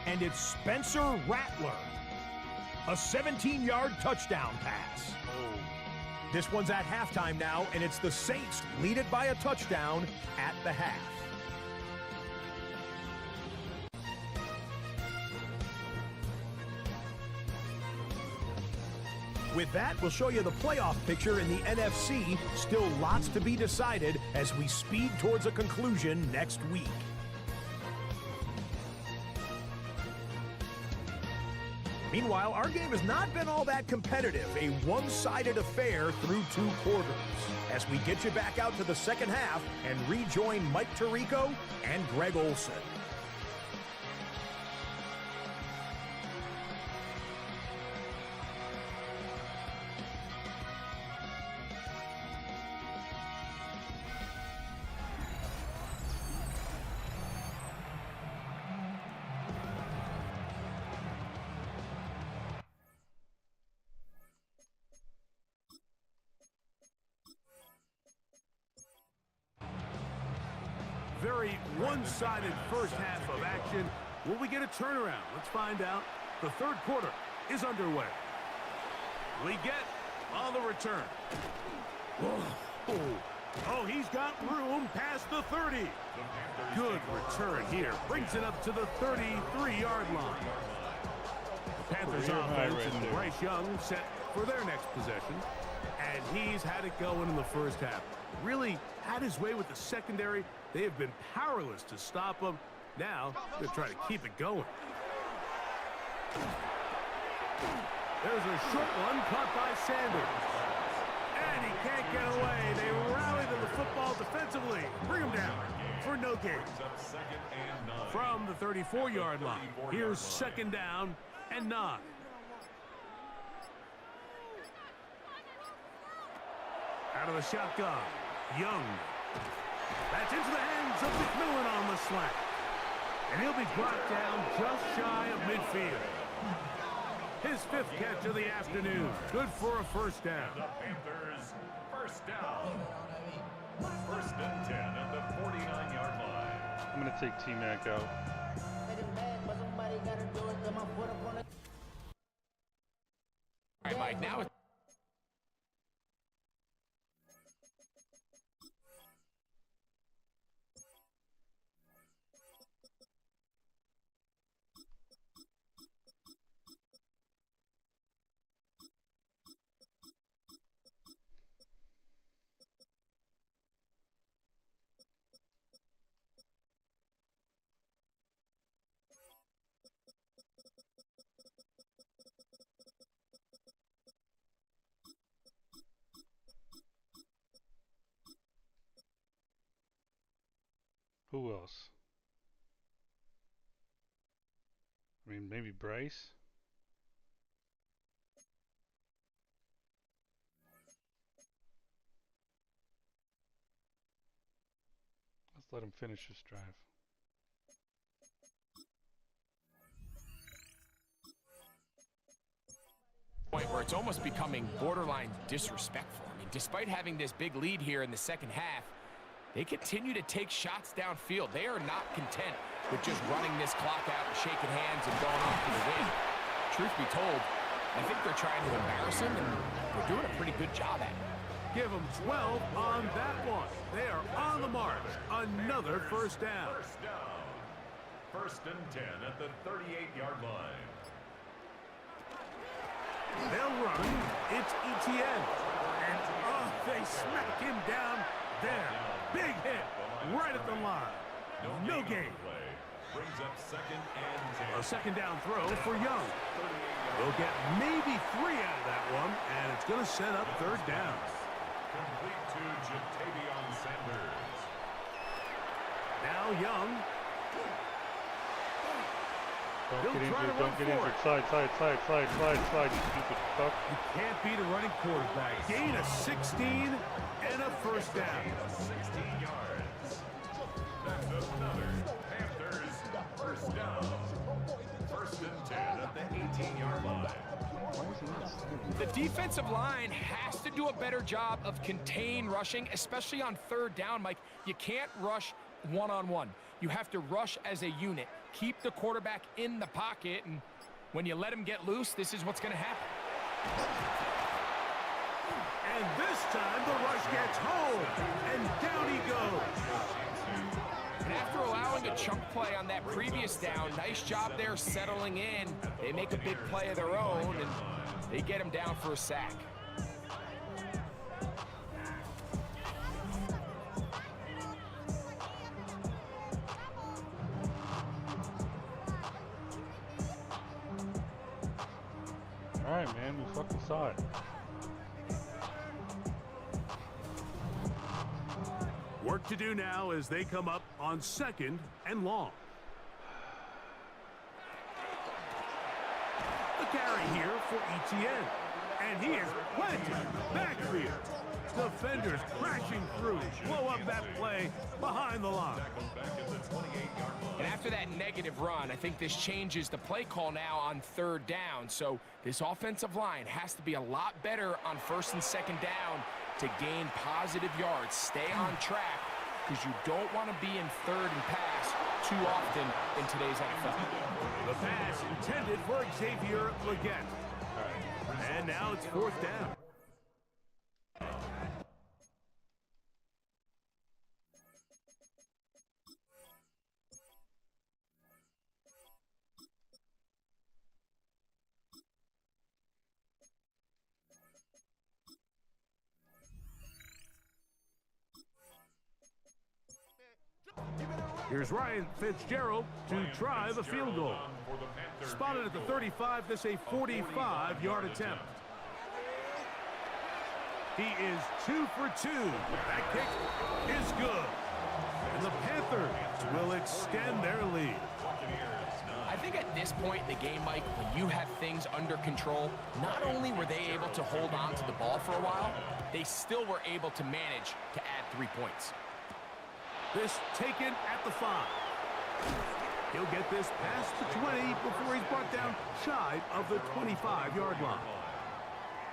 And it's Spencer Rattler, a 17-yard touchdown pass. This one's at halftime now, and it's the Saints lead it by a touchdown at the half. With that, we'll show you the playoff picture in the NFC. Still lots to be decided as we speed towards a conclusion next week. Meanwhile, our game has not been all that competitive, a one-sided affair through 2 quarters. As we get you back out to the second half and rejoin Mike Tirico and Greg Olson. Very one-sided first half of action. Will we get a turnaround? Let's find out. The third quarter is underway. We get on the return. Oh, he's got room past the 30. Good return here. Brings it up to the 33-yard line. The Panthers offense and Bryce Young set for their next possession. And he's had it going in the first half. Really had his way with the secondary. They have been powerless to stop him. Now they're trying to keep it going. There's a short one caught by Sanders. And he can't get away. They rally to the football defensively. Bring him down for no gain. From the 34-yard line. Here's second down and 9. Out of the shotgun. Young. That's into the hands of McMillan on the slant. And he'll be brought down just shy of midfield. His 5th catch of the afternoon. Good for a first down. The Panthers, first down. First and 10 at the 49-yard line. I'm going to take T-Mac out. All right, Mike, now it's Who else? I mean, maybe Bryce? Let's let him finish his drive. point where it's almost becoming borderline disrespectful. I mean, despite having this big lead here in the second half, they continue to take shots downfield. They are not content with just running this clock out and shaking hands and going off to the win. Truth be told, I think they're trying to embarrass him, and they're doing a pretty good job at it. Give them 12 on that one. They are on the march. Another first down. First down. First and 10 at the 38-yard line. They'll run. It's Etienne. And, they smack him down there. Big hit right at the line. No gain. Brings up 2nd and 10. A second down throw for Young. They'll get maybe 3 out of that one, and it's going to set up 3rd down. Complete to Jatavion Sanders. Now Young. Don't get injured, don't get injured. Slide, you stupid fuck. You can't beat a running quarterback. Gain of 16 and a 1st down. 16 yards. That's another Panthers 1st down. 1st and 10 at the 18-yard line. The defensive line has to do a better job of contain rushing, especially on 3rd down, Mike. You can't rush one-on-one. You have to rush as a unit. Keep the quarterback in the pocket, and when you let him get loose, this is what's going to happen. And this time the rush gets home, and down he goes. And after allowing a chunk play on that previous down, nice job there settling in. They make a big play of their own, and they get him down for a sack. All right, man, we fucking saw it. Work to do now as they come up on 2nd and long. The carry here for ETN. And he is planted backfield. Defenders crashing through. Blow up that play behind the line. And after that negative run, I think this changes the play call now on 3rd down. So this offensive line has to be a lot better on 1st and 2nd down to gain positive yards. Stay on track, because you don't want to be in 3rd and pass too often in today's NFL. The pass intended for Xavier Legette. And now it's 4th down. Here's Ryan Fitzgerald to try the field goal. Spotted at the 35, this a 45-yard attempt. He is 2 for 2. That kick is good. And the Panthers will extend their lead. I think at this point in the game, Mike, when you have things under control, not only were they able to hold on to the ball for a while, they still were able to manage to add 3 points. This taken at the 5. He'll get this past the 20 before he's brought down shy of the 25-yard line.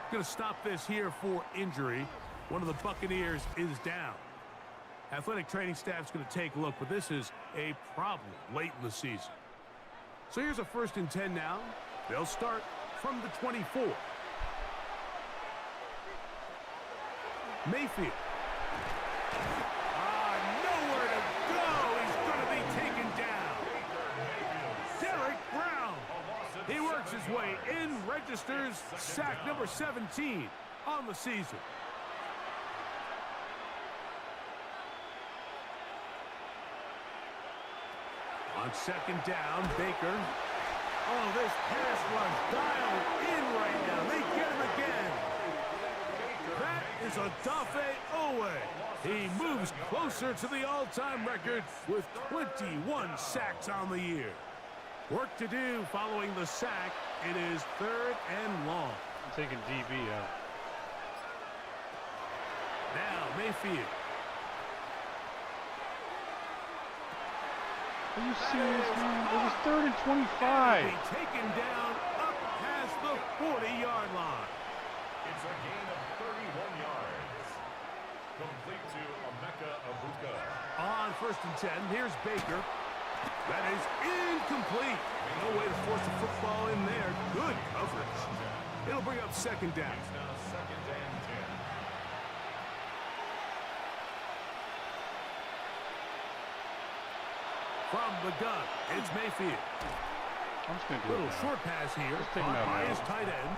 Going to stop this here for injury. One of the Buccaneers is down. Athletic training staff's going to take a look, but this is a problem late in the season. So here's a 1st and 10 now. They'll start from the 24. Mayfield. Nowhere to go. He's going to be taken down. Derek Brown. He works his way in, registers sack number 17 on the season. On 2nd down, Baker. Oh, this pass rush dialed in right now. They get him again. That is Odafe Owe. He moves closer to the all-time record with 21 sacks on the year. Work to do following the sack. It is 3rd and long. I'm taking DB out. Now Mayfield. Are you serious, man? It was 3rd and 25. Be taken down up past the 40-yard line. It's a gain of 31 yards. Complete to Emeka Egbuka. On 1st and 10, here's Baker. That is incomplete. No way to force the football in there. Good coverage. It'll bring up 2nd down. It's now 2nd and 10. From the gun, it's Mayfield. I'm just going to do Little it now. short pass here. Just take him out By now. his tight end.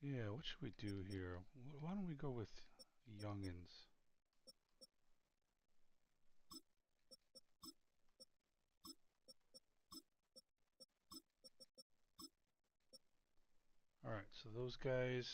Yeah, what should we do here? Why don't we go with youngins? Alright, so those guys.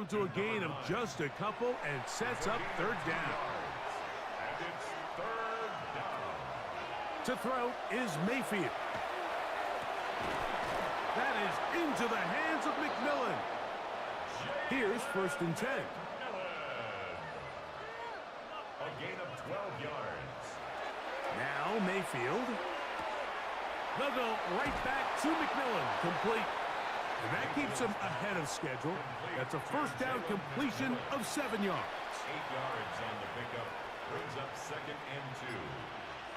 To a gain of just a couple and sets up third down. And it's third down. To throw is Mayfield. That is into the hands of McMillan. Here's 1st and 10. A gain of 12 yards. Now Mayfield. They'll go right back to McMillan. Complete. And that keeps him ahead of schedule. That's a first down completion of 7 yards. 8 yards on the pickup. Brings up 2nd and 2.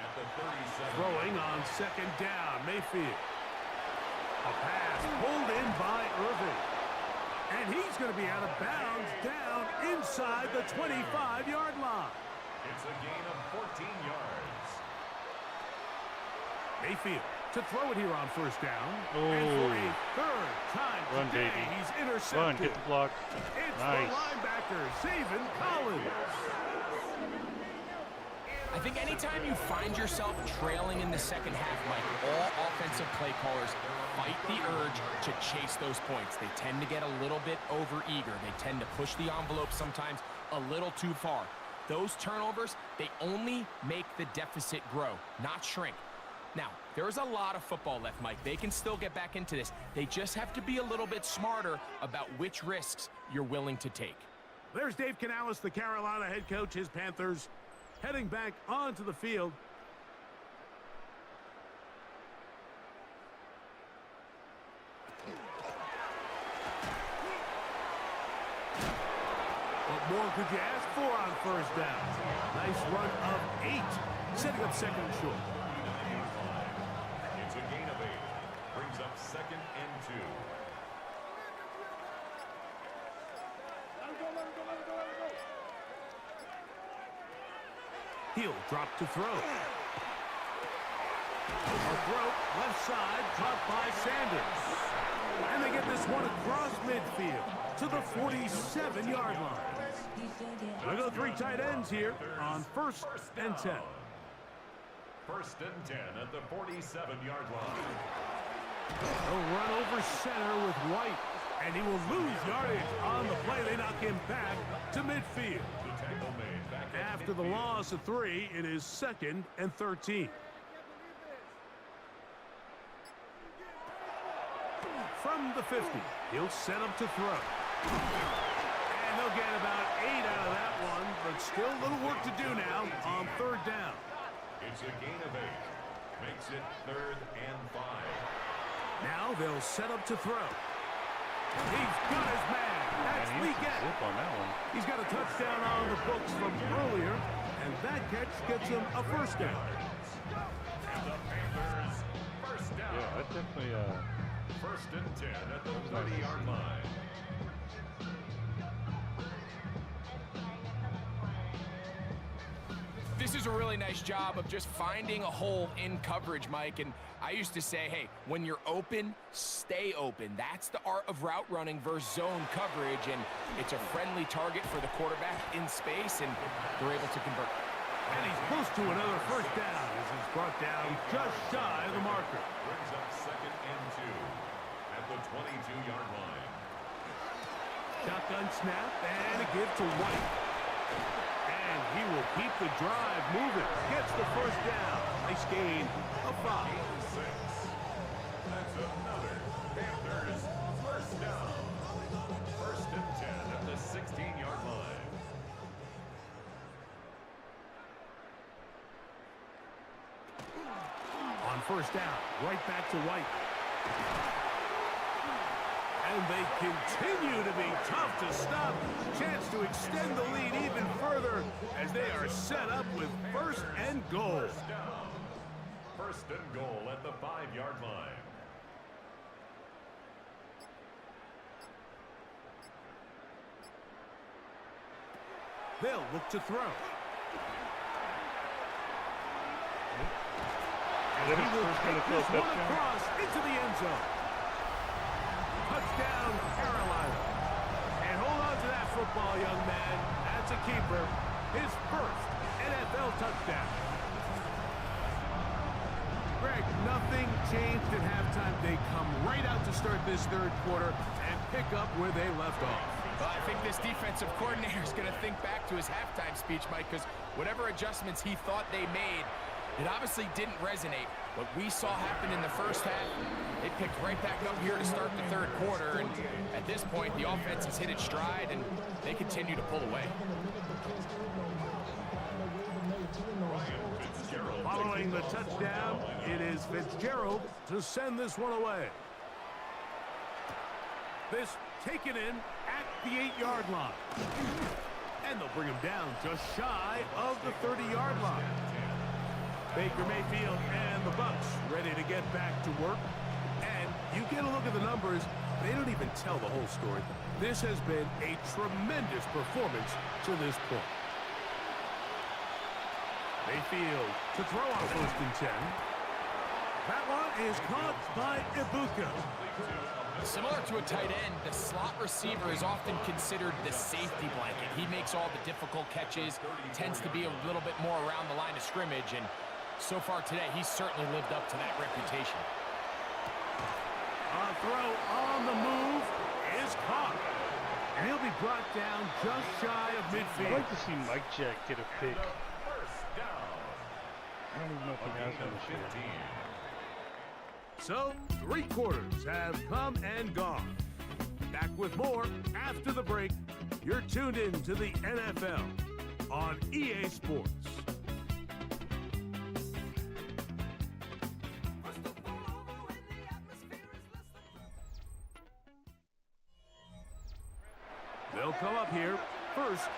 At the 37. Throwing on 2nd down, Mayfield. A pass pulled in by Irving. And he's going to be out of bounds down inside the 25-yard line. It's a gain of 14 yards. Mayfield to throw it here on 1st down. Oh. And for a 3rd time Run, today, baby. he's intercepted. Run, get the block. It's Nice. the linebacker, Zaven Collins. I think anytime you find yourself trailing in the second half, Mike, all offensive play callers fight the urge to chase those points. They tend to get a little bit overeager. They tend to push the envelope sometimes a little too far. Those turnovers, they only make the deficit grow, not shrink. Now, there's a lot of football left, Mike. They can still get back into this. They just have to be a little bit smarter about which risks you're willing to take. There's Dave Canales, the Carolina head coach, his Panthers, heading back onto the field. What more could you ask for on 1st down? Nice run of 8, setting up 2nd and short. It's a gain of 8. Brings up 2nd and 2. He'll drop to throw. A throw left side, dropped by Sanders. And they get this one across midfield to the 47-yard line. They'll go 3 tight ends here on 1st and 10. 1st and 10 at the 47-yard line. They'll run over center with White, and he will lose yardage on the play. They knock him back to midfield. The tackle made back at After the midfield. loss of 3, it is 2nd and 13. From the 50, he'll set up to throw. And they'll get about 8 out of that one, but still a little work to do now on 3rd down. It's a gain of 8. Makes it 3rd and 5. Now they'll set up to throw. He's got his man. That's Man, he Leggett. zip on that one. He's got a touchdown on the books from earlier, and that catch gets him a 1st down. And the Panthers, 1st down. Yeah, that definitely 1st and 10 at the 30-yard line. This is a really nice job of just finding a hole in coverage, Mike. And I used to say, hey, when you're open, stay open. That's the art of route running versus zone coverage. And it's a friendly target for the quarterback in space, and they're able to convert. And he's close to another 1st down as he's brought down just shy of the marker. Brings up 2nd and 2 at the 22-yard line. Shotgun snap and a give to White. And he will keep the drive moving. Gets the 1st down. Nice gain of 5. 6. That's another Panthers 1st down. On first down, right back to White. And they continue to be tough to stop. Chance to extend the lead even further as they are set up with first and goal. First and goal at the 5-yard line. They'll look to throw. Is that He his will first take NFL this one touchdown? across into the end zone. Touchdown, Carolina. And hold on to that football, young man. That's a keeper. His first NFL touchdown. Greg, nothing changed at halftime. They come right out to start this third quarter and pick up where they left off. Well, I think this defensive coordinator is going to think back to his halftime speech, Mike, because whatever adjustments he thought they made, it obviously didn't resonate. What we saw happen in the first half, they picked right back up here to start the third quarter, and at this point, the offense has hit its stride, and they continue to pull away. Following the touchdown, it is Fitzgerald to send this one away. This taken in at the 8-yard line. And they'll bring him down just shy of the 30-yard line. Baker Mayfield and the Bucs ready to get back to work. And you get a look at the numbers, they don't even tell the whole story. This has been a tremendous performance to this point. Mayfield to throw on first and 10. That one is caught by Ibuka. Similar to a tight end, the slot receiver is often considered the safety blanket. He makes all the difficult catches, tends to be a little bit more around the line of scrimmage, and so far today, he's certainly lived up to that reputation. A throw on the move is caught. And he'll be brought down just shy of midfield. I'd like to see Mike Jack get a pick. I don't even know if he has one this year. So, 3 quarters have come and gone. Back with more after the break. You're tuned in to the NFL on EA Sports. They'll come up here, first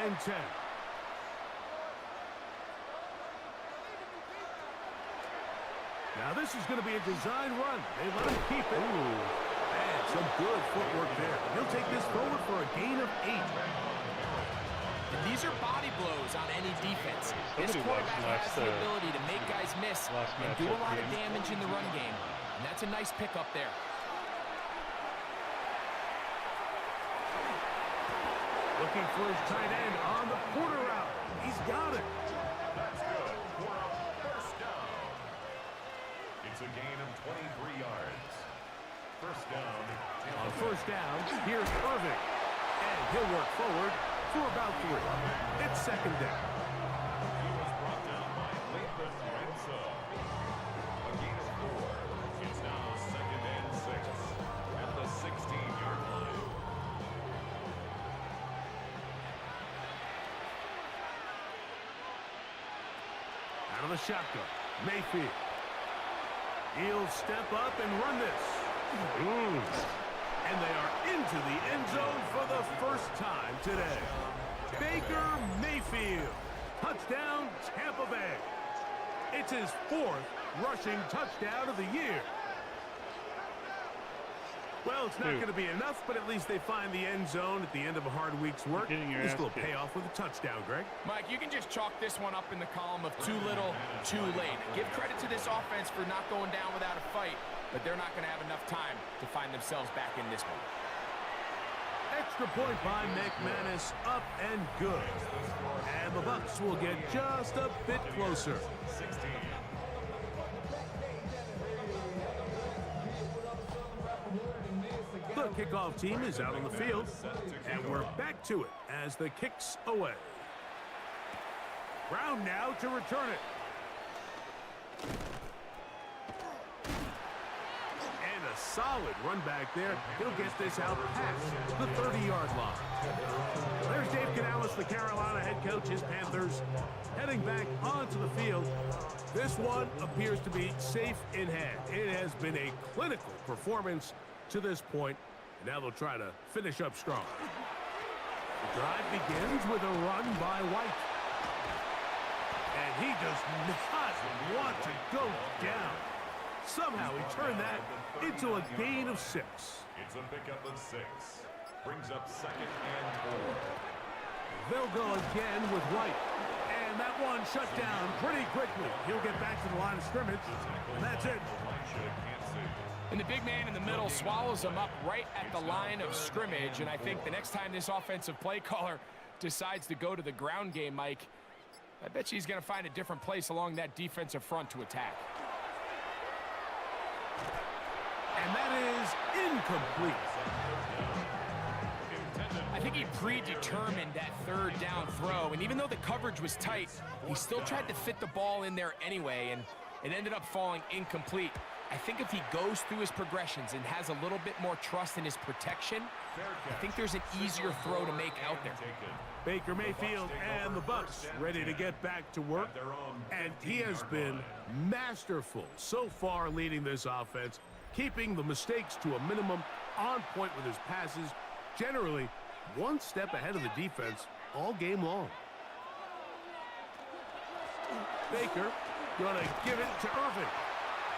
and 10. Now this is going to be a design run. They let him keep it. And some good footwork there. He'll take this forward for a gain of 8. And these are body blows on any defense. This Somebody quarterback watched has the ability to make guys miss and do a lot of damage in the run game. And that's a nice pickup there. Looking for his tight end on the quarter route. He's got it. That's good for a first down. It's a gain of 23 yards. First down. On first down, here's Irving. And he'll work forward for about 3. It's second down. He was brought down by Lathan Renzo. A gain of 4. It's now second and 6 at the 16-yard line. Out of the shotgun, Mayfield. He'll step up and run this. And they are into the end zone for the first time today. Baker Mayfield. Touchdown, Tampa Bay. It's his 4th rushing touchdown of the year. Well, it's not going to be enough, but at least they find the end zone at the end of a hard week's work. This will pay off with a touchdown, Greg. Mike, you can just chalk this one up in the column of too little, too late. Give credit to this offense for not going down without a fight, but they're not going to have enough time to find themselves back in this one. Extra point by McManus, up and good. And the Bucs will get just a bit closer. 16. The kickoff team is out on the field, and we're back to it as the kick's away. Brown now to return it. And a solid run back there. He'll get this out past the 30-yard line. There's Dave Canales, the Carolina head coach. His Panthers heading back onto the field. This one appears to be safe in hand. It has been a clinical performance to this point. Now they'll try to finish up strong. The drive begins with a run by White. And he does not want to go down. Somehow he turned that into a gain of 6. It's a pickup of 6. Brings up 2nd and 4. They'll go again with White. And that one shut down pretty quickly. He'll get back to the line of scrimmage. And that's it. And the big man in the middle swallows him up right at the line of scrimmage. And I think the next time this offensive play caller decides to go to the ground game, Mike, I bet you he's going to find a different place along that defensive front to attack. And that is incomplete. I think he predetermined that 3rd down throw, and even though the coverage was tight, he still tried to fit the ball in there anyway, and it ended up falling incomplete. I think if he goes through his progressions and has a little bit more trust in his protection, I think there's an easier throw to make out there. Baker Mayfield and the Bucs ready to get back to work, and he has been masterful so far leading this offense, keeping the mistakes to a minimum, on point with his passes, generally one step ahead of the defense all game long. Baker gonna give it to Irving.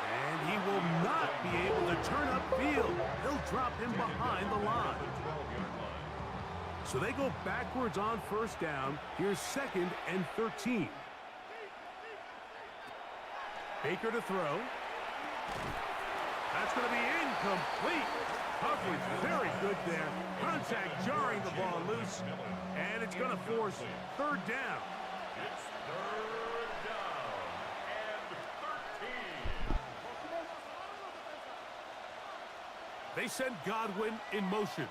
And he will not be able to turn upfield. He'll drop him behind the line. So they go backwards on 1st down. Here's 2nd and 13. Baker to throw. That's going to be incomplete. Coverage very good there. Contact jarring the ball loose. And it's going to force 3rd down. It's 3rd down and 13. They send Godwin in motion.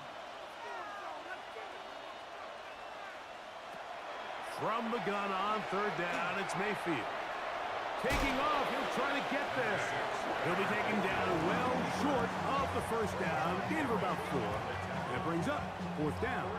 From the gun on 3rd down, it's Mayfield. Taking off, he'll try to get there. He'll be taken down well short of the 1st down. Gain of about 4. And it brings up 4th down.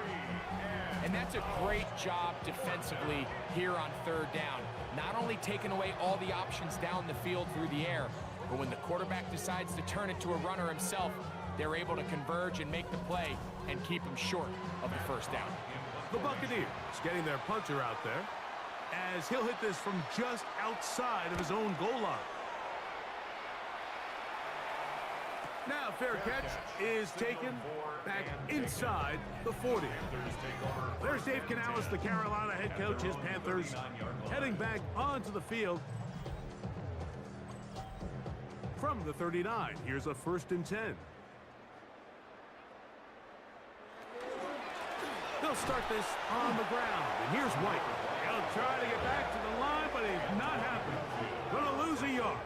And that's a great job defensively here on 3rd down. Not only taking away all the options down the field through the air, but when the quarterback decides to turn it to a runner himself, they're able to converge and make the play and keep him short of the 1st down. The Buccaneers getting their punter out there as he'll hit this from just outside of his own goal line. Now fair catch is taken back inside the 40. There's Dave Canales, the Carolina head coach. His Panthers heading back onto the field from the 39. Here's a 1st and 10. They'll start this on the ground, and here's White. He'll try to get back to the line, but he's not happening. Gonna lose a yard.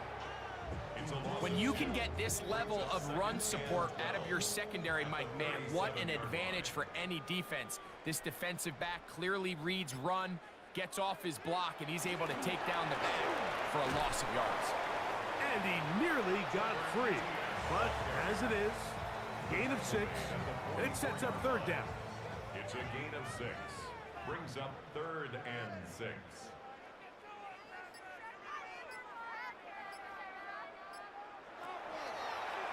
When you can get this level of run support out of your secondary, Mike, man, what an advantage for any defense. This defensive back clearly reads run, gets off his block, and he's able to take down the back for a loss of yards. And he nearly got free. But as it is, gain of 6, and it sets up 3rd down. It's a gain of 6. Brings up 3rd and 6.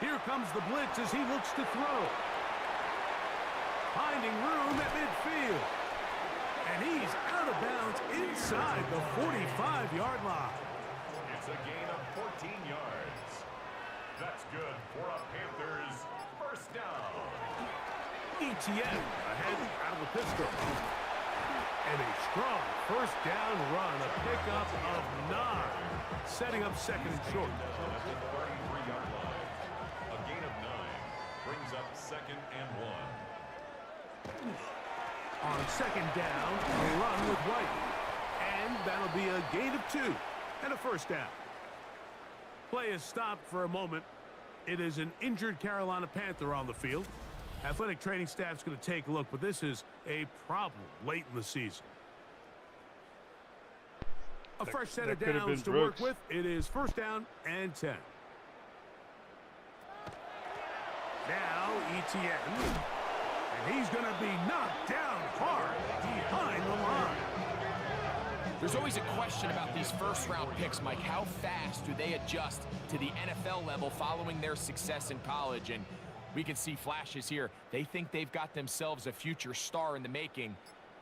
Here comes the blitz as he looks to throw. Finding room at midfield. And he's out of bounds inside the 45-yard line. It's a gain of 14 yards. That's good for a Panthers 1st down. ETN ahead out of the pistol. And a strong 1st down run, a pickup of 9, setting up 2nd and short. At the 33-yard line. A gain of 9 brings up 2nd and 1. On 2nd down, a run with White. And that'll be a gain of 2 and a 1st down. Play is stopped for a moment. It is an injured Carolina Panther on the field. Athletic training staff's going to take a look, but this is a problem late in the season. A fresh set of downs to work with. It is 1st down and 10. Now Etienne. And he's going to be knocked down hard behind the line. There's always a question about these first-round picks, Mike. How fast do they adjust to the NFL level following their success in college? And we can see flashes here. They think they've got themselves a future star in the making.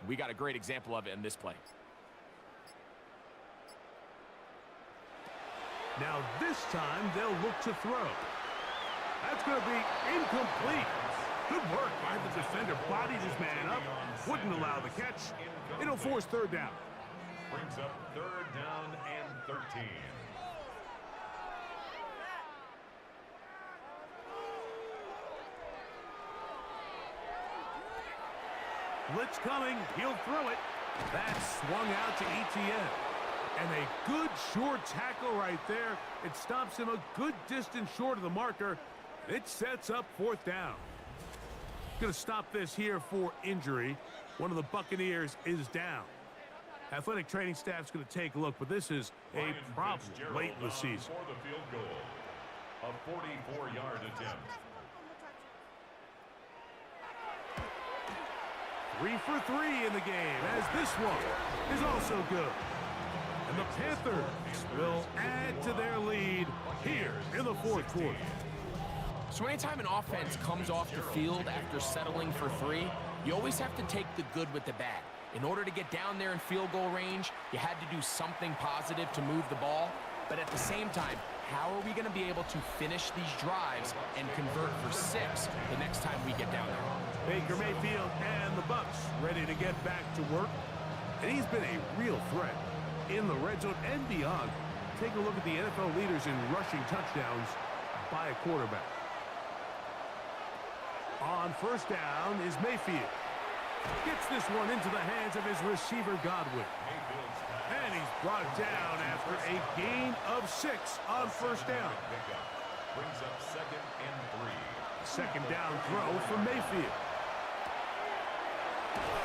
We got a great example of it in this play. Now this time they'll look to throw. That's going to be incomplete. Good work by the defender. Bodied his man up. Wouldn't allow the catch. It'll force third down. Brings up third down and 13. Blitz coming. He'll throw it. That's swung out to Etienne. And a good short tackle right there. It stops him a good distance short of the marker. It sets up fourth down. Going to stop this here for injury. One of the Buccaneers is down. Athletic training staff's going to take a look, but this is a problem late in the season. For the field goal, a 44-yard attempt. 3 for 3 in the game, as this one is also good. And the Panthers will add to their lead here in the fourth quarter. So anytime an offense comes off the field after settling for 3, you always have to take the good with the bad. In order to get down there in field goal range, you had to do something positive to move the ball. But at the same time, how are we going to be able to finish these drives and convert for 6 the next time we get down there? Baker Mayfield and the Bucs ready to get back to work. And he's been a real threat in the red zone and beyond. Take a look at the NFL leaders in rushing touchdowns by a quarterback. On first down is Mayfield. Gets this one into the hands of his receiver, Godwin. And he's brought down after a gain of 6 on first down. Brings up second and 3. Second down throw for Mayfield.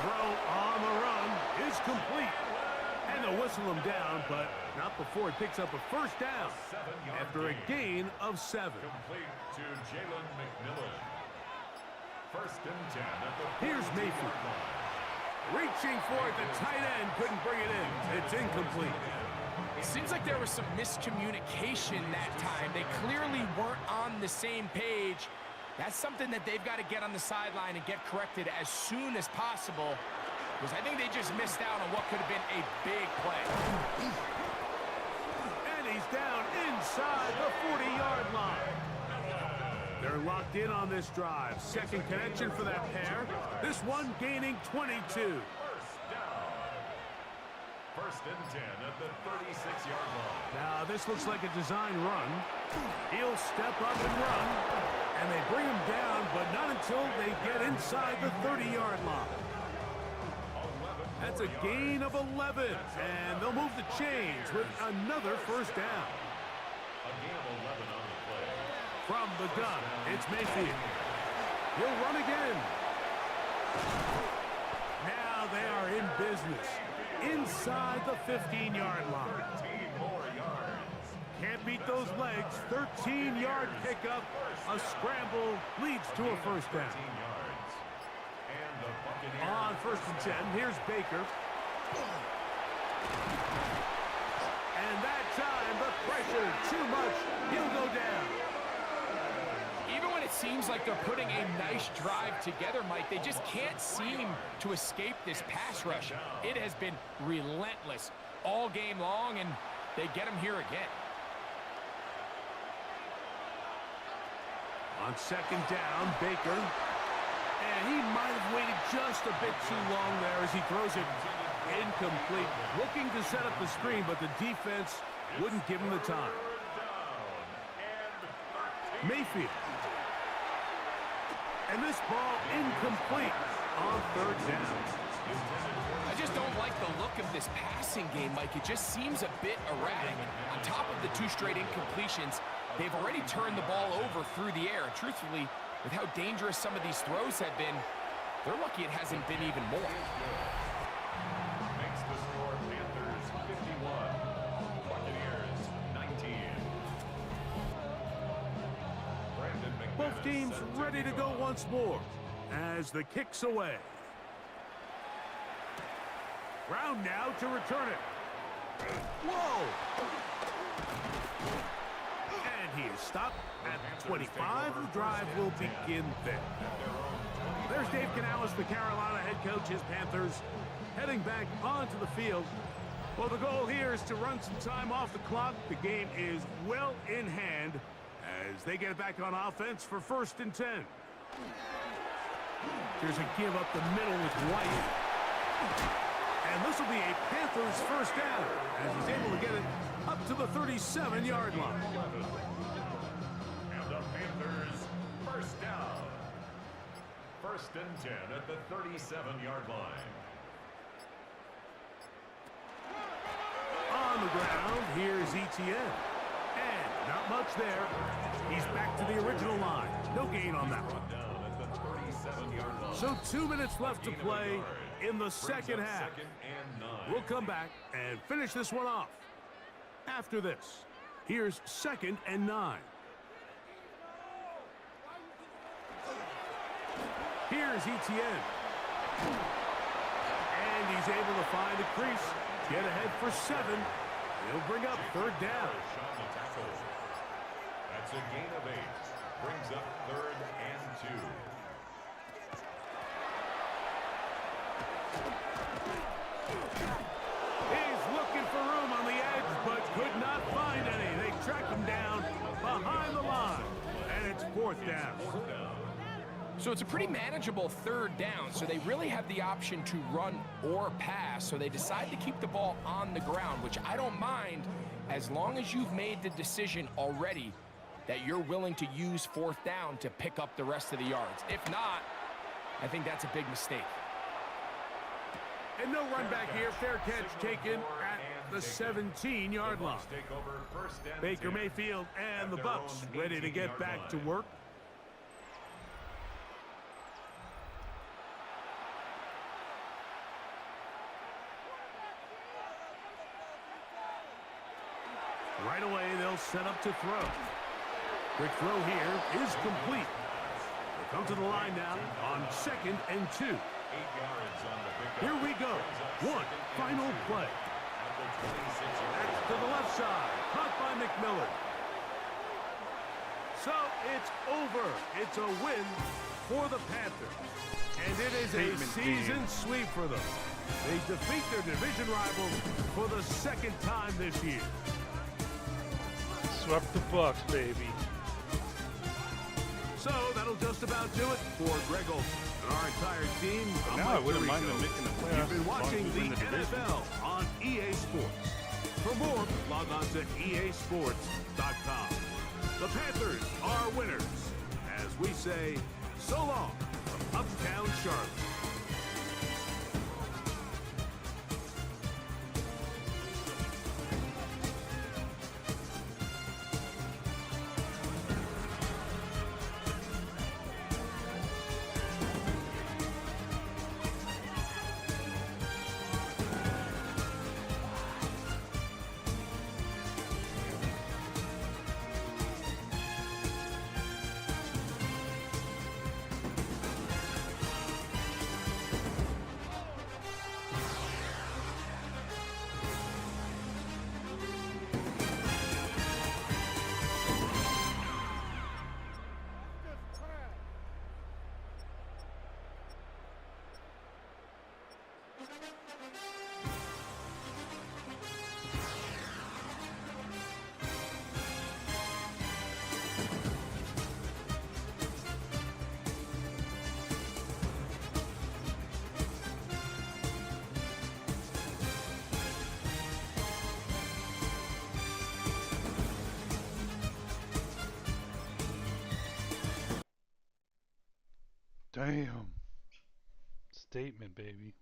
Throw on the run is complete. And they'll whistle him down, but not before he picks up a first down after a gain of 7. Complete to Jalen McMillan. First and 10 at the Here's Mayfield. Reaching for it, the tight end couldn't bring it in. It's incomplete. It seems like there was some miscommunication that time. They clearly weren't on the same page. That's something that they've got to get on the sideline and get corrected as soon as possible, because I think they just missed out on what could have been a big play. And he's down inside the 40-yard line. They're locked in on this drive. Second connection for that pair. This one gaining 22. First and 10 at the 36-yard line. Now this looks like a design run. He'll step up and run. And they bring him down, but not until they get inside the 30-yard line. That's a gain of 11. And they'll move the chains with another first down. A gain of 11 on the play. From the gun, it's Mayfield. He'll run again. Now they are in business. Inside the 15-yard line. 13 more yards. Can't beat those legs. 13-yard pickup. A scramble leads to a first down. 13 yards. And the Buccaneers. On first and 10, here's Baker. And that time, the pressure too much. He'll go down. Even when it seems like they're putting a nice drive together, Mike, they just can't seem to escape this pass rush. It has been relentless all game long, and they get him here again. On second down, Baker. And he might have waited just a bit too long there as he throws it incomplete. Looking to set up the screen, but the defense wouldn't give him the time. Mayfield. And this ball incomplete on third down. I just don't like the look of this passing game, Mike. It just seems a bit erratic. On top of the 2 straight incompletions, they've already turned the ball over through the air. And truthfully, with how dangerous some of these throws have been, they're lucky it hasn't been even more. Makes the score Panthers 51, Buccaneers 19. Brandon McDonald. Both teams ready to go once more as the kick's away. Brown now to return it. Whoa! And he is stopped at 25. The drive will begin there. There's Dave Canales, the Carolina head coach. His Panthers heading back onto the field. Well, the goal here is to run some time off the clock. The game is well in hand as they get it back on offense for 1st and 10. Here's a give up the middle with White. And this will be a Panthers first down as he's able to get it up to the 37-yard line. And the Panthers first down. 1st and 10 at the 37-yard line. On the ground, here's Etienne. And not much there. He's back to the original line. No gain on that one. Down at the 37-yard line. So 2 minutes left to play in the second half. 2nd and 9. We'll come back and finish this one off. After this, here's 2nd and 9. Here's Etienne. And he's able to find a crease. Get ahead for 7. He'll bring up 3rd down. Shot the tackle. That's a gain of 8. Brings up 3rd and 2. He's looking for room on the edge, but could not find any. They track him down behind the line. And it's 4th down. So it's a pretty manageable 3rd down, so they really have the option to run or pass, so they decide to keep the ball on the ground, which I don't mind as long as you've made the decision already that you're willing to use 4th down to pick up the rest of the yards. If not, I think that's a big mistake. And no run back here. Fair catch taken at the 17-yard line. Baker Mayfield and the Bucs ready to get back to work. Right away, they'll set up to throw. Quick throw here is complete. They'll come to the line now on 2nd and 2. 8 yards on the pickup. Here we go. One final play. That's to the left side. Caught by McMillan. So it's over. It's a win for the Panthers. And it is a season sweep for them. They defeat their division rival for the 2nd time this year. Swept the Bucks, baby. So that'll just about do it for Greg Olson and our entire team. Now I wouldn't mind them making the playoffs. You've been watching as long as we the win division. NFL on EA Sports. For more, log on to easports.com. The Panthers are winners. As we say, so long from Uptown Charlotte. Damn. Statement, baby.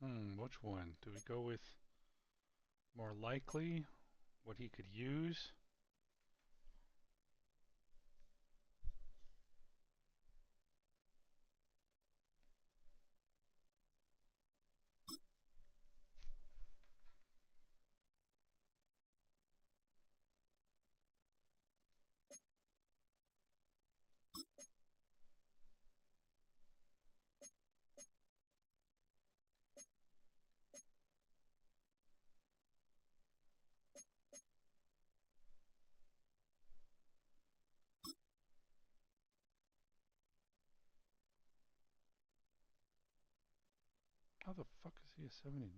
Which one? Do we go with more likely? What he could use? How the fuck is he a 79?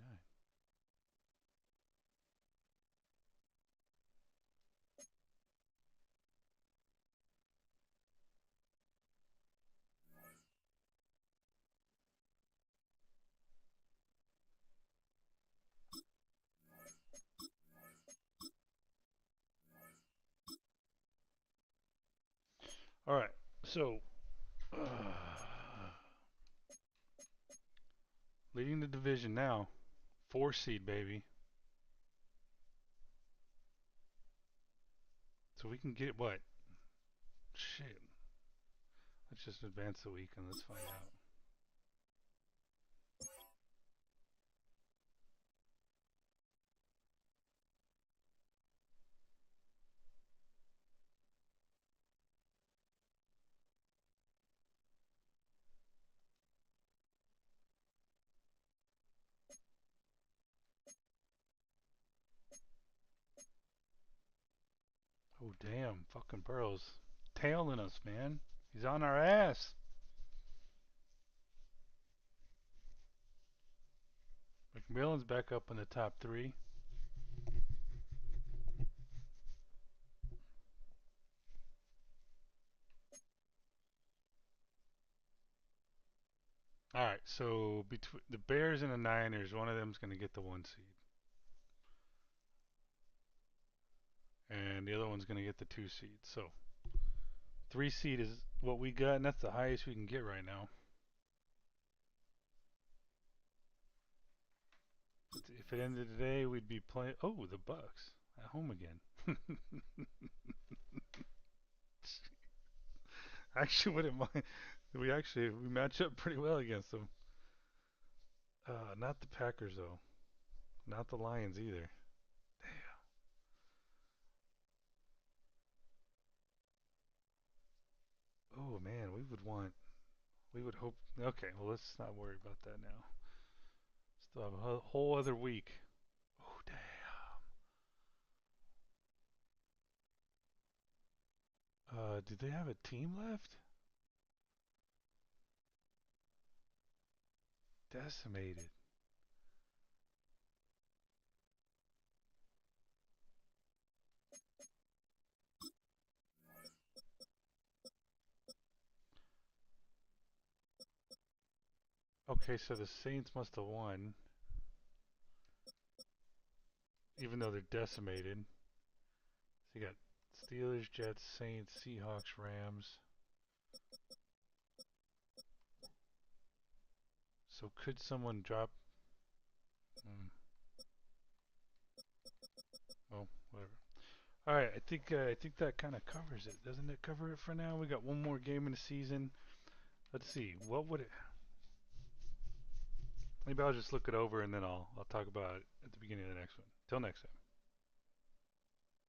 All right, so leading the division now, 4 seed baby. So we can get what? Shit. Let's just advance the week and let's find out. Oh damn, fucking Burrow's tailing us, man. He's on our ass. McMillan's back up in the top 3. All right, so between the Bears and the Niners, one of them's going to get the 1 seed. And the other one's going to get the 2 seed. So 3 seed is what we got, and that's the highest we can get right now. If it ended today, we'd be playing. Oh, the Bucks at home again. Actually, wouldn't mind. We match up pretty well against them. Not the Packers though. Not the Lions either. Damn. Oh man, we would hope. Okay, well let's not worry about that now. Still have a whole other week. Oh damn. Do they have a team left? Decimated. Okay, so the Saints must have won, even though they're decimated. So you got Steelers, Jets, Saints, Seahawks, Rams. So could someone drop? Well, whatever. All right, I think that kind of covers it, doesn't it? Cover it for now. We got one more game in the season. Let's see. What would it? Maybe I'll just look it over and then I'll talk about it at the beginning of the next one. Till next time.